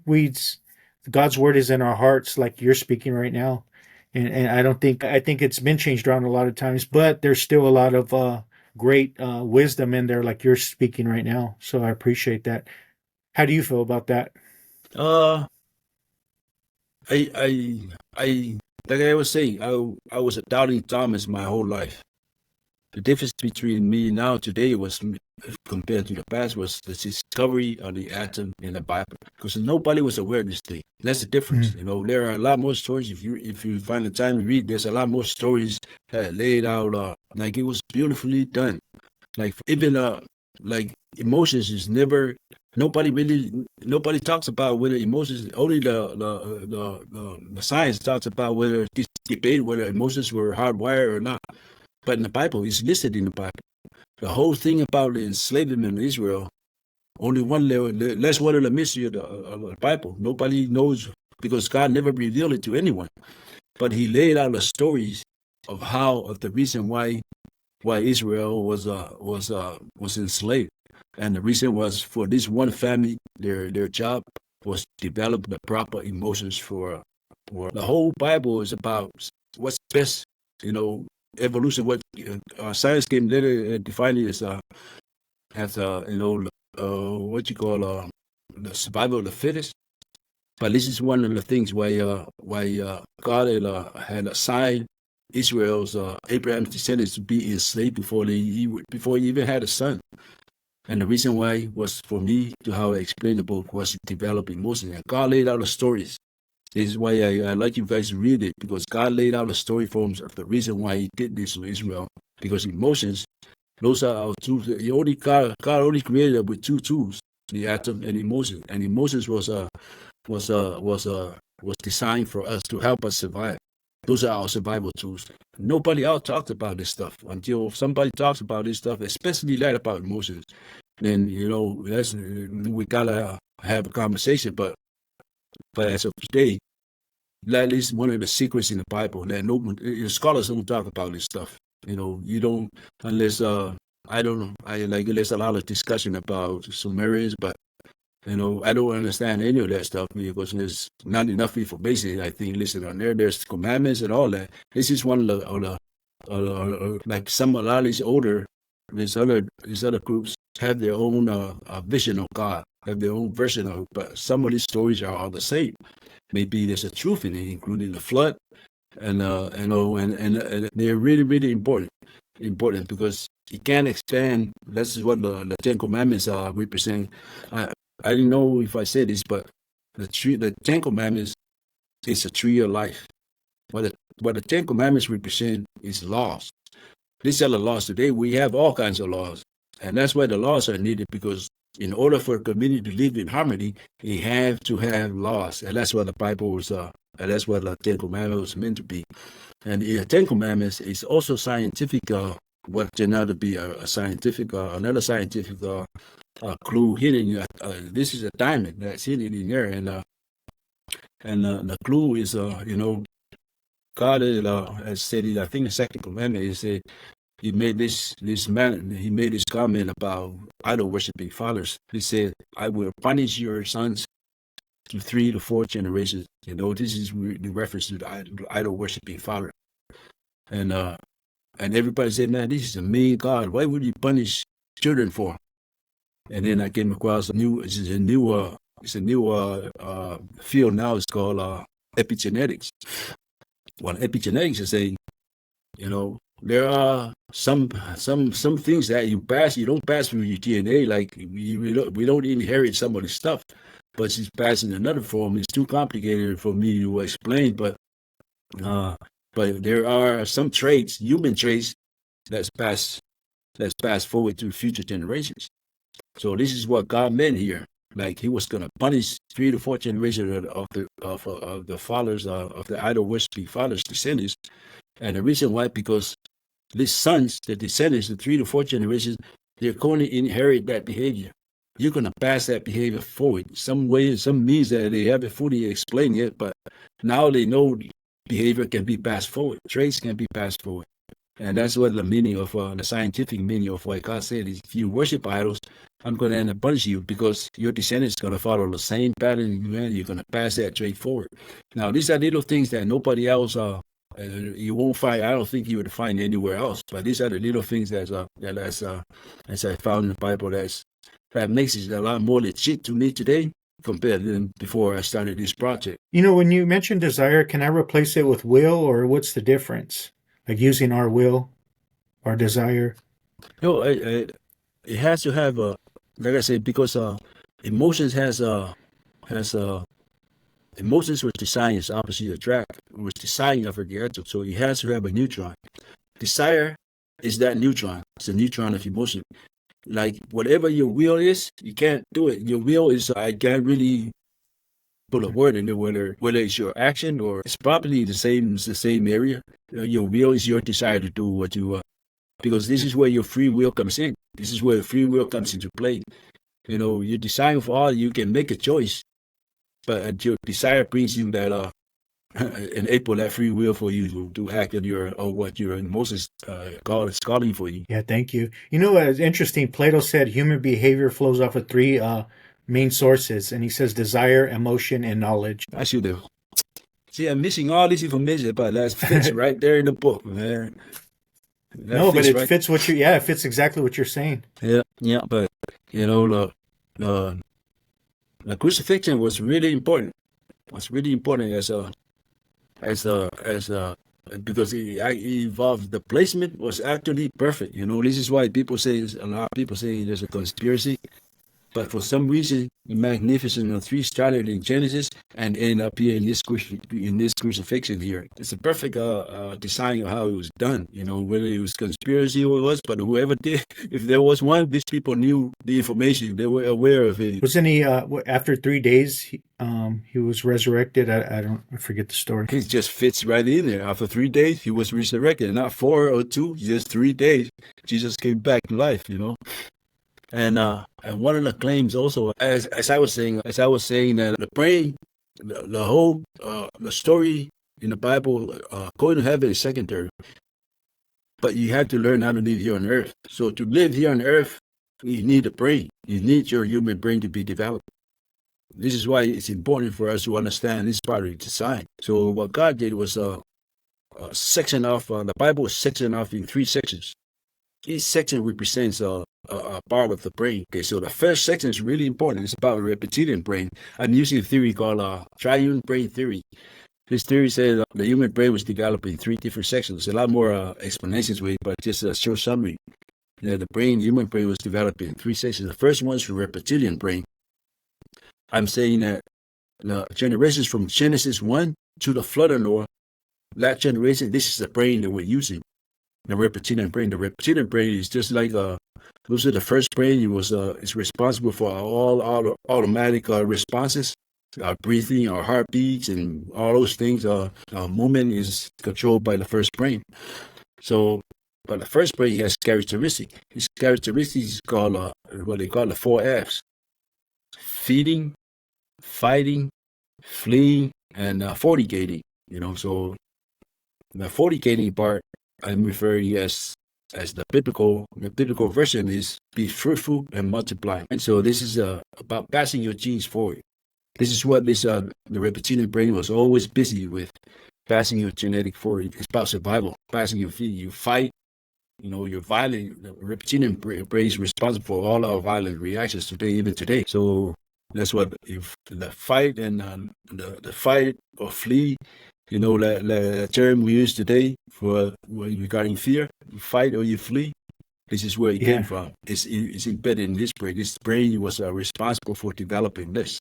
God's word is in our hearts, like you're speaking right now. And I think it's been changed around a lot of times, but there's still a lot of great wisdom in there, like you're speaking right now. So I appreciate that. How do you feel about that? Uh, I like I was saying, I was a doubting Thomas my whole life. The difference between me now today was compared to the past was the discovery of the atom in the Bible, because nobody was aware of this thing. That's the difference. Mm. You know, there are a lot more stories. If you find the time to read, there's a lot more stories laid out. Like it was beautifully done. Like even like emotions is never. Nobody talks about whether emotions. Only the science talks about whether this debate whether emotions were hardwired or not. But in the Bible, it's listed in the Bible. The whole thing about the enslavement in Israel, only one level, that's one of the mystery of the Bible. Nobody knows because God never revealed it to anyone. But He laid out the stories of the reason why Israel was enslaved, and the reason was for this one family, their job was to develop the proper emotions for the whole Bible is about what's best, you know, evolution. What science came later defined it as you know what you call the survival of the fittest. But this is one of the things why God had assigned Israel's Abraham's descendants to be enslaved before he even had a son. And the reason why was for me to how I explained the book was to develop emotions. And God laid out the stories. This is why I like you guys to read it, because God laid out the story forms of the reason why He did this to Israel. Because emotions, those are our tools. God only created us with two tools: the atom and emotion. And emotions was was designed for us to help us survive. Those are our survival tools. Nobody else talks about this stuff until somebody talks about this stuff, especially that about emotions. Then you know we gotta have a conversation. But as of today, that is one of the secrets in the Bible that no scholars don't talk about this stuff. You know, you don't unless I don't know. I like there's a lot of discussion about Sumerians, but you know I don't understand any of that stuff because there's not enough information. I think listed on there. There's commandments and all that. This is one of the like some a lot of these older these other groups have their own vision of God, have their own version of it. But some of these stories are all the same. Maybe there's a truth in it, including the flood, and you know, and they're really important because you can't expand. This is what the Ten Commandments are representing. I didn't know if I said this, but the Ten Commandments is a tree of life. What the Ten Commandments represent is laws. These are the laws today. We have all kinds of laws, and that's why the laws are needed because in order for a community to live in harmony, you have to have laws, and that's what the Bible was. And that's what the Ten Commandments was meant to be. And the Ten Commandments is also scientific. What turned out to be a scientific, another scientific clue hidden. This is a diamond that's hidden in there, and the clue is, you know, God has said it. I think the second commandment is that he made he made this comment about idol worshiping fathers. He said, "I will punish your sons to 3 to 4 generations." You know, this is the reference to the idol worshiping father. And everybody said, "Man, this is a mean God. Why would you punish children for?" And then I came across it's a new field now. It's called epigenetics. Well, epigenetics is saying, you know, there are some things that you don't pass through your DNA. Like we don't inherit some of the stuff, but it's passed in another form. It's too complicated for me to explain. Uh, but there are some traits, human traits, that's passed forward to future generations. So this is what God meant here. Like He was going to punish 3 to 4 generations of the fathers of the idol worshiping fathers, descendants, And the reason why, because these sons, the descendants, the 3 to 4 generations, they're going to inherit that behavior. You're going to pass that behavior forward. Some way, some means that they haven't fully explained yet, but now they know behavior can be passed forward. Traits can be passed forward. And that's what the meaning of the scientific meaning of what God said is, if you worship idols, I'm going to end up punishing you because your descendants are going to follow the same pattern. You're going to pass that trait forward. Now, these are little things that nobody else you won't find. I don't think you would find anywhere else. But these are the little things as I found in the Bible that makes it a lot more legit to me today compared to before I started this project. When you mention desire, can I replace it with will, or what's the difference? Like using our will, our desire? It has to have like I said, because emotions emotions was designed as opposite attract. It was designed of the atom, so it has to have a neutron. Desire is that neutron. It's a neutron of emotion. Like whatever your will is, you can't do it. Your will is I can't really put a word in it, whether it's your action or it's probably the same area. Your will is your desire to do what you because this is where your free will comes in. This is where free will comes into play. You decide for all, you can make a choice, but your desire brings you that enable that free will for you to act on what your emotions is calling for you. Yeah, thank you. It's interesting. Plato said human behavior flows off of 3 main sources, and he says desire, emotion, and knowledge. I should have. See, I'm missing all this information, but that fits right there in the book, man. But it fits it fits exactly what you're saying. Yeah, but the crucifixion was really important. Was really important because it involved the placement was actually perfect. This is why a lot of people say there's a conspiracy. But for some reason, the Magnificence 3 started in Genesis and ended up here in this crucifixion here. It's a perfect design of how it was done. Whether it was conspiracy or it was, but whoever did, if there was one, these people knew the information. They were aware of it. Wasn't he after 3 days? He was resurrected. I forget the story. It just fits right in there. After 3 days, he was resurrected. Not 4 or 2, just 3 days. Jesus came back to life. And one of the claims also, as I was saying that the brain, the whole the story in the Bible, going to heaven is secondary. But you have to learn how to live here on earth. So to live here on earth, you need a brain. You need your human brain to be developed. This is why it's important for us to understand this part of the design. So what God did was section off. The Bible was sectioned off in 3 sections. Each section represents a part of the brain. Okay, so the first section is really important. It's about a reptilian brain. I'm using a theory called triune brain theory. This theory says the human brain was developed in 3 different sections. A lot more explanations with it, but just a short summary. The human brain was developed in 3 sections. The first one is the reptilian brain. I'm saying that the generations from Genesis 1 to the flood of Noah, that generation, this is the brain that we're using. The reptilian brain. The reptilian brain is just like those are the first brain. It was is responsible for all automatic responses, our breathing, our heartbeats, and all those things. Our movement is controlled by the first brain. So, but the first brain has characteristics. These characteristics is called what they call the 4 F's: feeding, fighting, fleeing, and fortigating. So the fortigating part I'm referring as the biblical version is be fruitful and multiply. And so this is about passing your genes forward. This is what the reptilian brain was always busy with, passing your genetic forward. It's about survival, passing your feet. You fight, you're violent. The reptilian brain is responsible for all our violent reactions today, even today. So that's what the fight and the fight or flee. The term we use today for regarding fear, you fight or you flee. This is where it came from. It's embedded in this brain. This brain was responsible for developing this.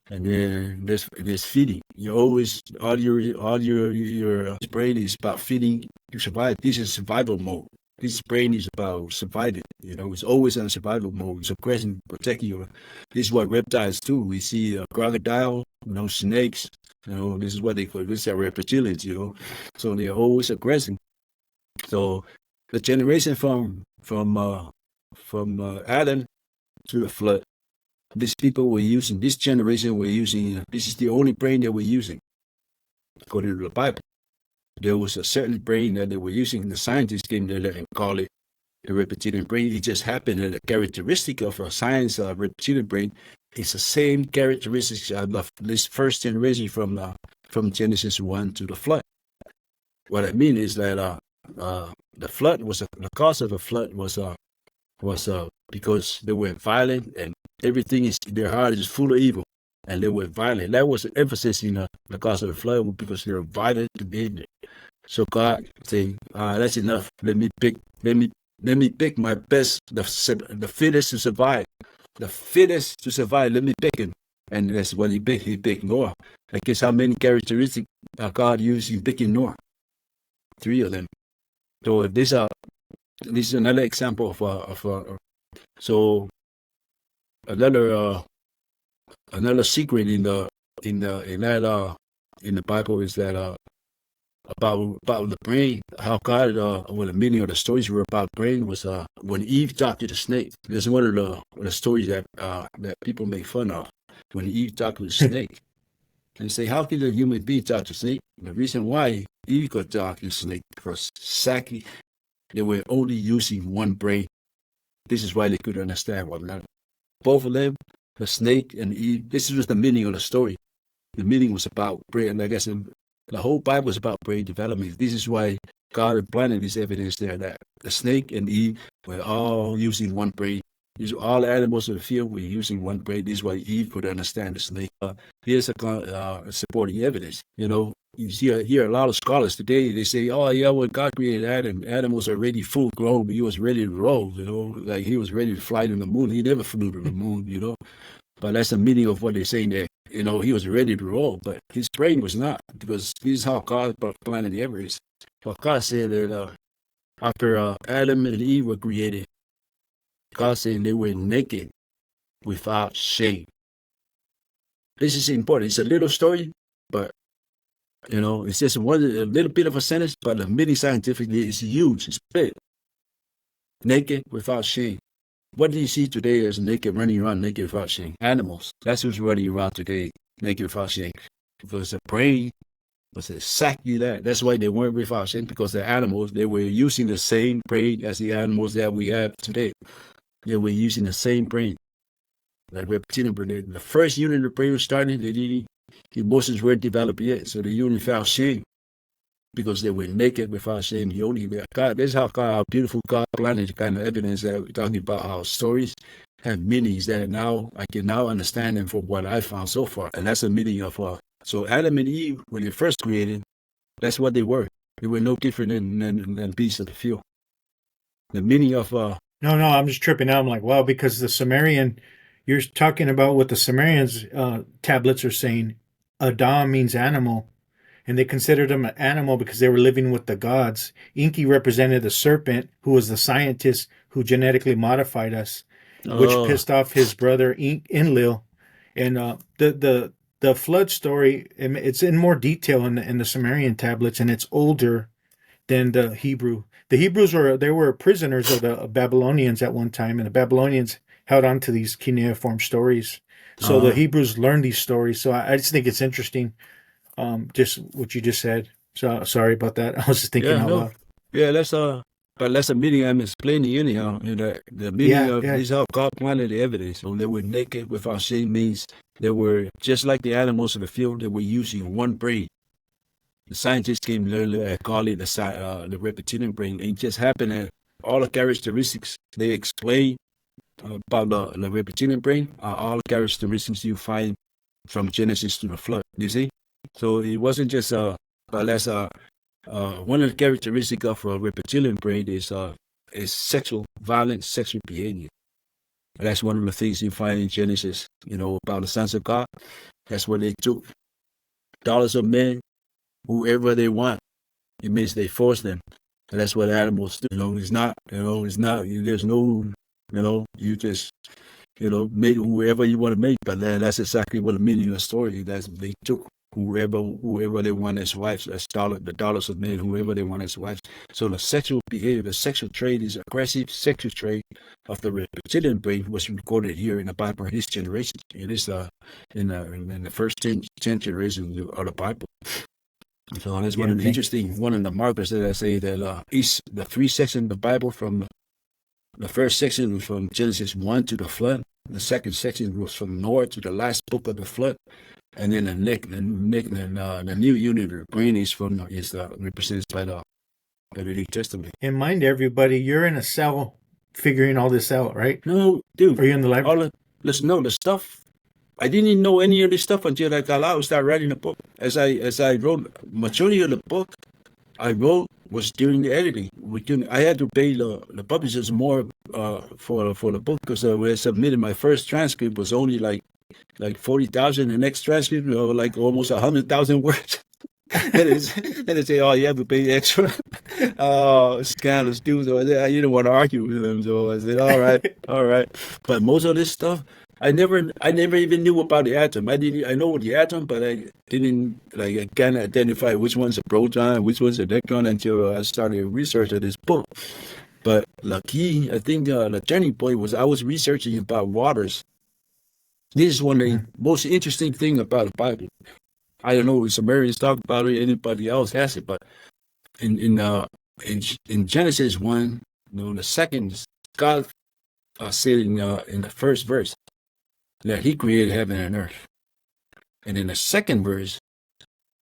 And then there's feeding. You always all your brain is about feeding to survive. This is survival mode. This brain is about surviving. It's always in survival mode. It's aggressing, protecting you. This is what reptiles do. We see a crocodile, snakes. This is what they call. These are reptilians. So they're always aggressing. So the generation from Adam to the flood, these people were using. This generation were using. This is the only brain that we're using, according to the Bible. There was a certain brain that they were using. The scientists came there and call it the reptilian brain. It just happened that the characteristic of a science reptilian brain is the same characteristics of this first generation from Genesis 1 to the flood. What I mean is that the flood was the cause of the flood was because they were violent and everything their heart is full of evil. And they were violent. That was the emphasis in the cause of the flood because they were violent to behavior. So God saying, that's enough. Let me pick my best, the fittest to survive. The fittest to survive. Let me pick him. And that's what he picked. He picked Noah. I guess how many characteristics God used in picking Noah? 3 of them. So this is another example of so another secret in the Bible is that about the brain, how God the meaning of the stories were about brain was when Eve talked to the snake. There's one of the stories that people make fun of when Eve talked to the snake. And say, how can a human being talk to a snake? The reason why Eve could talk to the snake because exactly they were only using one brain. This is why they could understand one another. Both of them, the snake and Eve, this was the meaning of the story. The meaning was about brain. Like I said, the whole Bible is about brain development. This is why God implanted this evidence there that the snake and Eve were all using one brain. All the animals of the field were using one brain. This is why Eve could understand the snake. Here's a supporting evidence. You hear a lot of scholars today, they say, oh, yeah, when God created Adam was already full grown. He was ready to roll, like he was ready to fly to the moon. He never flew to the moon, But that's the meaning of what they're saying there. He was ready to roll, but his brain was not, because this is how God planned the evidence. But God said that after Adam and Eve were created, God said they were naked without shame. This is important. It's a little story, but it's just a little bit of a sentence, but the meaning scientifically is huge. It's big. Naked without shame. What do you see today as naked, running around naked without shame? Animals. That's who's running around today, naked without shame. Because the brain was exactly that. That's why they weren't without shame, because the animals, they were using the same brain as the animals that we have today. They were using the same brain. Like reptilian brain. The first unit of the brain was starting, the emotions weren't developed yet. So the unit without shame, because they were naked without shame. God, this is how beautiful God planned the kind of evidence that we're talking about. Our stories have meanings that now I can understand them from what I found so far. And that's the meaning of so Adam and Eve, when they first created, that's what they were. They were no different than beasts of the field. The meaning of No, I'm just tripping out. I'm like, wow, because the Sumerian, you're talking about what the Sumerians tablets are saying. Adam means animal, and they considered him an animal because they were living with the gods. Enki represented the serpent, who was the scientist who genetically modified us, which pissed off his brother Enlil. And the flood story, it's in more detail in the Sumerian tablets, and it's older than the Hebrew. The Hebrews were prisoners of the Babylonians at one time, and the Babylonians held on to these cuneiform stories. So the Hebrews learned these stories. So I just think it's interesting, just what you just said. So sorry about that. I was just thinking out loud. Yeah, but that's the meaning I'm explaining anyhow. The meaning of this is how God planted the evidence. So they were naked without shame means they were just like the animals of the field. They were using one brain. The scientists came to call it the reptilian brain. It just happened that all the characteristics they explain about the reptilian brain are all characteristics you find from Genesis to the flood. You see? So it wasn't just but that's one of the characteristics of a reptilian brain is sexual violence, sexual behavior. And that's one of the things you find in Genesis, about the sons of God. That's where they took daughters of men, whoever they want. It means they force them. And that's what animals do. It's not. It's not. There's no. You just make whoever you want to make. But that's exactly what the meaning of the story. That's they took whoever they want as wives. That's the dollars of men, whoever they want as wives. So the sexual behavior, the sexual trait is aggressive sexual trait of the reptilian brain was recorded here in the Bible in this generation. It is in the first 10 generations of the Bible. So that's one of the markers that I say that the three sections of the Bible from the first section was from Genesis 1 to the flood. The second section was from Noah to the last book of the flood. And then the new unit of the brain is represented by the New Testament. And mind everybody, you're in a cell figuring all this out, right? No, dude. Are you in the library? The stuff. I didn't even know any of this stuff until I got out and started writing the book. As I wrote, majority of the book I wrote was during the editing. I had to pay the publishers more for the book because when I submitted my first transcript was only like 40,000. The next transcript like almost 100,000 words. and they say, "Oh, you have to pay extra." Scandalous dudes. So I didn't want to argue with them, so I said, "All right." But most of this stuff, I never even knew about the atom. I know the atom, but I didn't I can't identify which one's a proton, which one's an electron until I started researching this book. But the key, I think, the turning point was I was researching about waters. This is one of the most interesting thing about the Bible. I don't know if Sumerians talk about it, anybody else has it, but in Genesis 1, the second, God said in the first verse that he created heaven and earth. And in the second verse,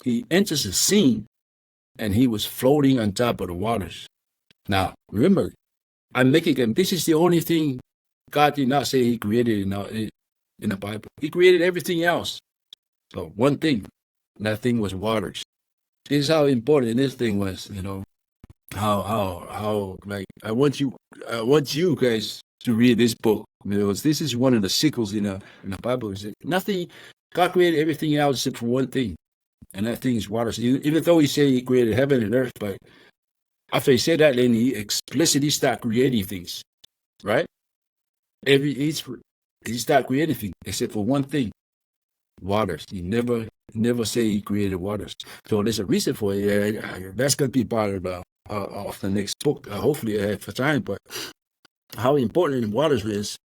he enters the scene and he was floating on top of the waters. Now, remember, I'm making him, this is the only thing God did not say he created in the Bible. He created everything else. So one thing, that thing was waters. This is how important this thing was, how like I want you guys to read this book, because this is one of the sequels in the Bible. Nothing, God created everything else except for one thing, and that thing is waters. Even though he said he created heaven and earth, but after he said that, then he explicitly started creating things, right? He started creating things except for one thing, waters. He never say he created waters. So there's a reason for it. That's going to be part of the next book. Hopefully I have for time. But how important waters is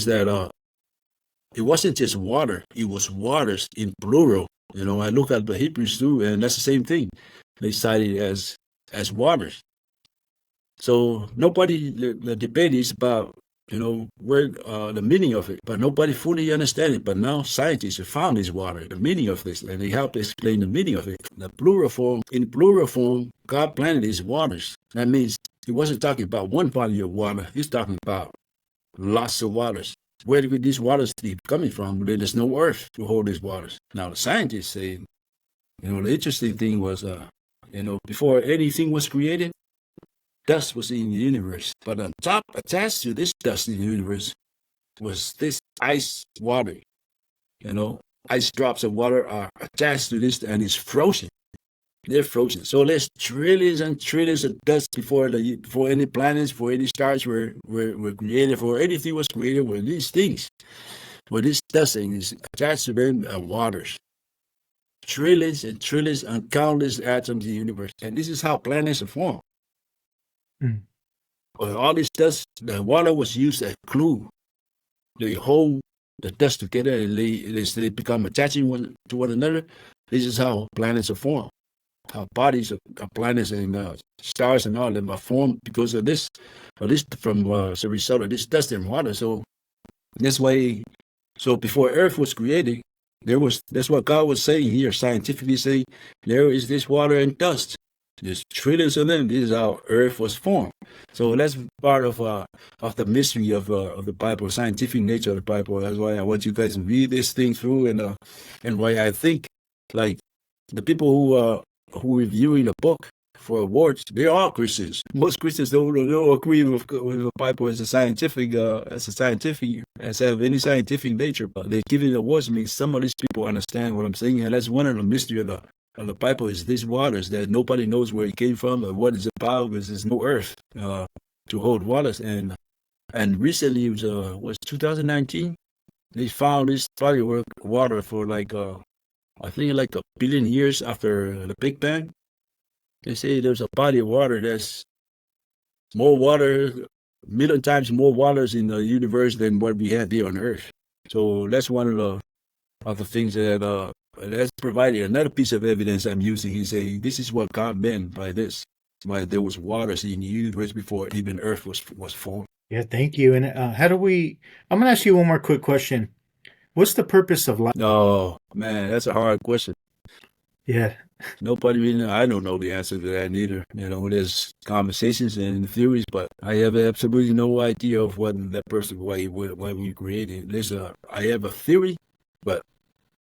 that it wasn't just water. It was waters in plural. I look at the Hebrews too, and that's the same thing. They cite it as waters. So the debate is about where the meaning of it, but nobody fully understands it. But now scientists have found this water, the meaning of this, and they help explain the meaning of it. In plural form, God planted these waters. That means he wasn't talking about one body of water. He's talking about lots of waters. Where did these waters keep coming from? There's no earth to hold these waters. Now the scientists say, the interesting thing was, before anything was created, dust was in the universe, but on top, attached to this dust in the universe, was this ice water. Ice drops of water are attached to this, and it's frozen. They're frozen. So there's trillions and trillions of dust before any planets, before any stars were created, before anything was created, were these things. Where this dust is attached to them are waters. Trillions and trillions and countless atoms in the universe. And this is how planets are formed. Well, all this dust, the water was used as glue. They hold the dust together and they become attaching to one another. This is how planets are formed. How bodies of planets and stars and all of them are formed because of this, from as a result of this dust and water. So this way, before Earth was created, that's what God was saying here, scientifically saying, there is this water and dust. There's trillions of them. This is how Earth was formed. So that's part of the mystery of the Bible, scientific nature of the Bible. That's why I want you guys to read this thing through, and why I think like the people who reviewing the book for awards, they're all Christians. Most Christians don't agree with the Bible as have any scientific nature, but they're giving awards. Means some of these people understand what I'm saying, and that's one of the mystery of the Bible is these waters that nobody knows where it came from or what it's about because there's no earth to hold waters. And recently, it was 2019, they found this body of water for like, I think like a billion years after the Big Bang. They say there's a body of water that's more water, million times more waters in the universe than what we have here on Earth. So that's one of the things that that's providing another piece of evidence I'm using. He say this is what God meant by this. Why there was waters in the universe before even Earth was formed. Yeah, thank you. And I'm going to ask you one more quick question. What's the purpose of life? Oh, man, that's a hard question. Yeah. Nobody really know. I don't know the answer to that neither. There's conversations and theories, but I have absolutely no idea of what that person, why we created. I have a theory, but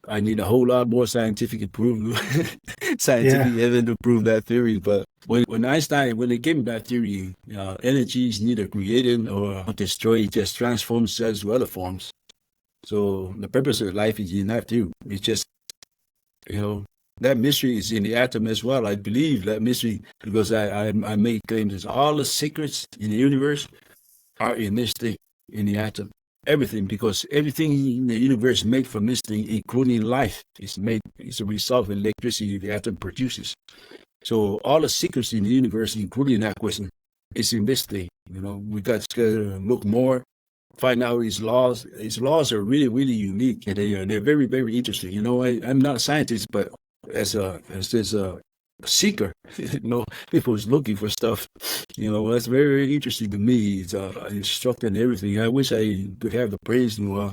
I need a whole lot more scientific evidence to prove that theory. But when Einstein, when they gave me that theory, energy is neither created or destroyed, it just transforms itself to other forms. So the purpose of life is not to. It's just, that mystery is in the atom as well. I believe that mystery because I make claims that all the secrets in the universe are in this thing, in the atom. Everything, because everything in the universe is made from this thing, including life, is a result of electricity the atom produces. So all the secrets in the universe, including that question, is in this thing. We got to look more, find out his laws. His laws are really, really unique, and they're very, very interesting. I'm not a scientist, but as a seeker, people is looking for stuff. That's very, very interesting to me. It's instructing everything. I wish I could have the brains to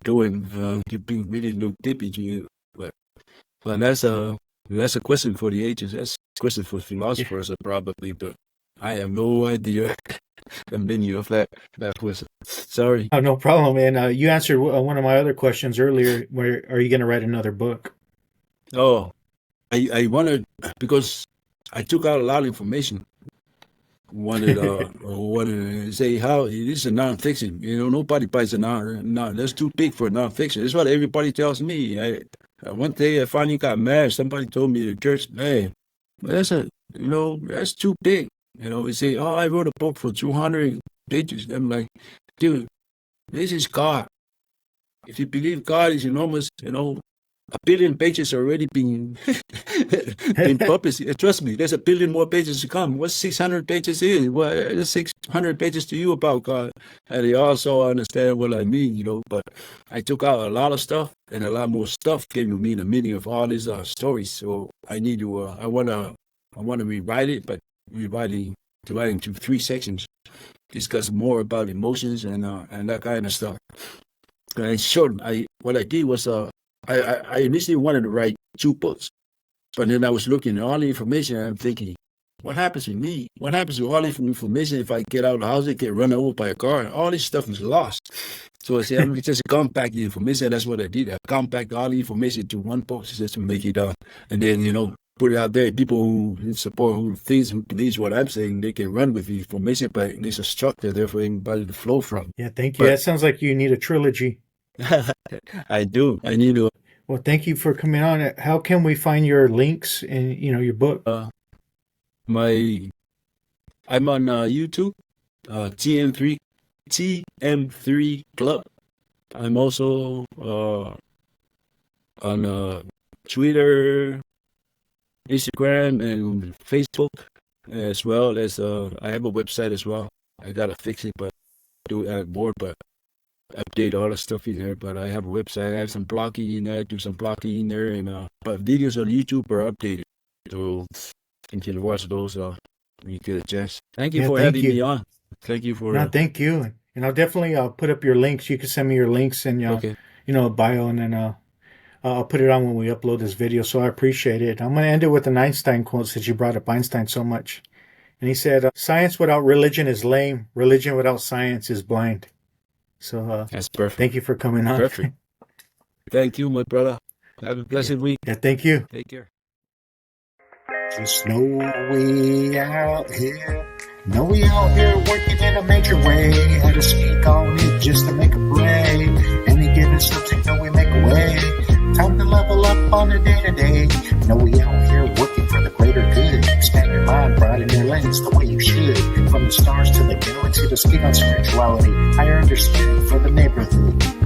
go and to be really look deep into it. But that's a question for the ages. That's a question for philosophers probably. But I have no idea. The menu of that question. Sorry. Oh, no problem, man. You answered one of my other questions earlier. Where are you going to write another book? Oh, I wanted, because I took out a lot of information. Wanted to say how this is a nonfiction. Nobody buys a that's too big for nonfiction. That's what everybody tells me. One day I finally got mad. Somebody told me at church, hey, that's too big. They say, oh, I wrote a book for 200 pages. I'm like, dude, this is God. If you believe God is enormous, a billion pages already been published. Trust me, there's a billion more pages to come. What's 600 pages is? What 600 pages to you about God? And they also understand what I mean, But I took out a lot of stuff, and a lot more stuff came to me the meaning of all these stories. So I need to. I wanna rewrite it, but dividing into 3 sections. Discuss more about emotions and that kind of stuff. And in short, what I did was I initially wanted to write 2 books, but then I was looking at all the information and I'm thinking, what happens to me? What happens to all this information if I get out of the house and get run over by a car? All this stuff is lost. So I said, I'm just compact the information. That's what I did. I compact all the information to 1 book just to make it and then, put it out there. People who support, who believes what I'm saying, they can run with the information, but there's a structure there for anybody to flow from. Yeah, thank you. That sounds like you need a trilogy. I do. I need to. Well, thank you for coming on. How can we find your links and your book? I'm on YouTube, TM3 Club. I'm also on Twitter, Instagram, and Facebook, as well as I have a website as well. I gotta fix it, but do add more, but update all the stuff in there. But I have a website. I have some blogging in there. I do some blogging in there, and but videos on YouTube are updated, so you can watch those when you get a chance. Thank you for having me on. Thank you for. No, thank you, and I'll definitely put up your links. You can send me your links and a bio, and then I'll put it on when we upload this video. So I appreciate it. I'm going to end it with an Einstein quote since you brought up Einstein so much. And he said, science without religion is lame. Religion without science is blind. So that's perfect. Thank you for coming on. Perfect. Thank you, my brother. Have a blessed week. Yeah, thank you. Take care. Just know we out here. Know we out here working in a major way. Had to speak on it just to make a play. Any given subject, know we make a way. Time to level up on the day-to-day. Know we out here working for the greater good. Expand your mind, broaden your lens the way you should. From the stars to the galaxy to speak on spirituality. Higher understanding for the neighborhood.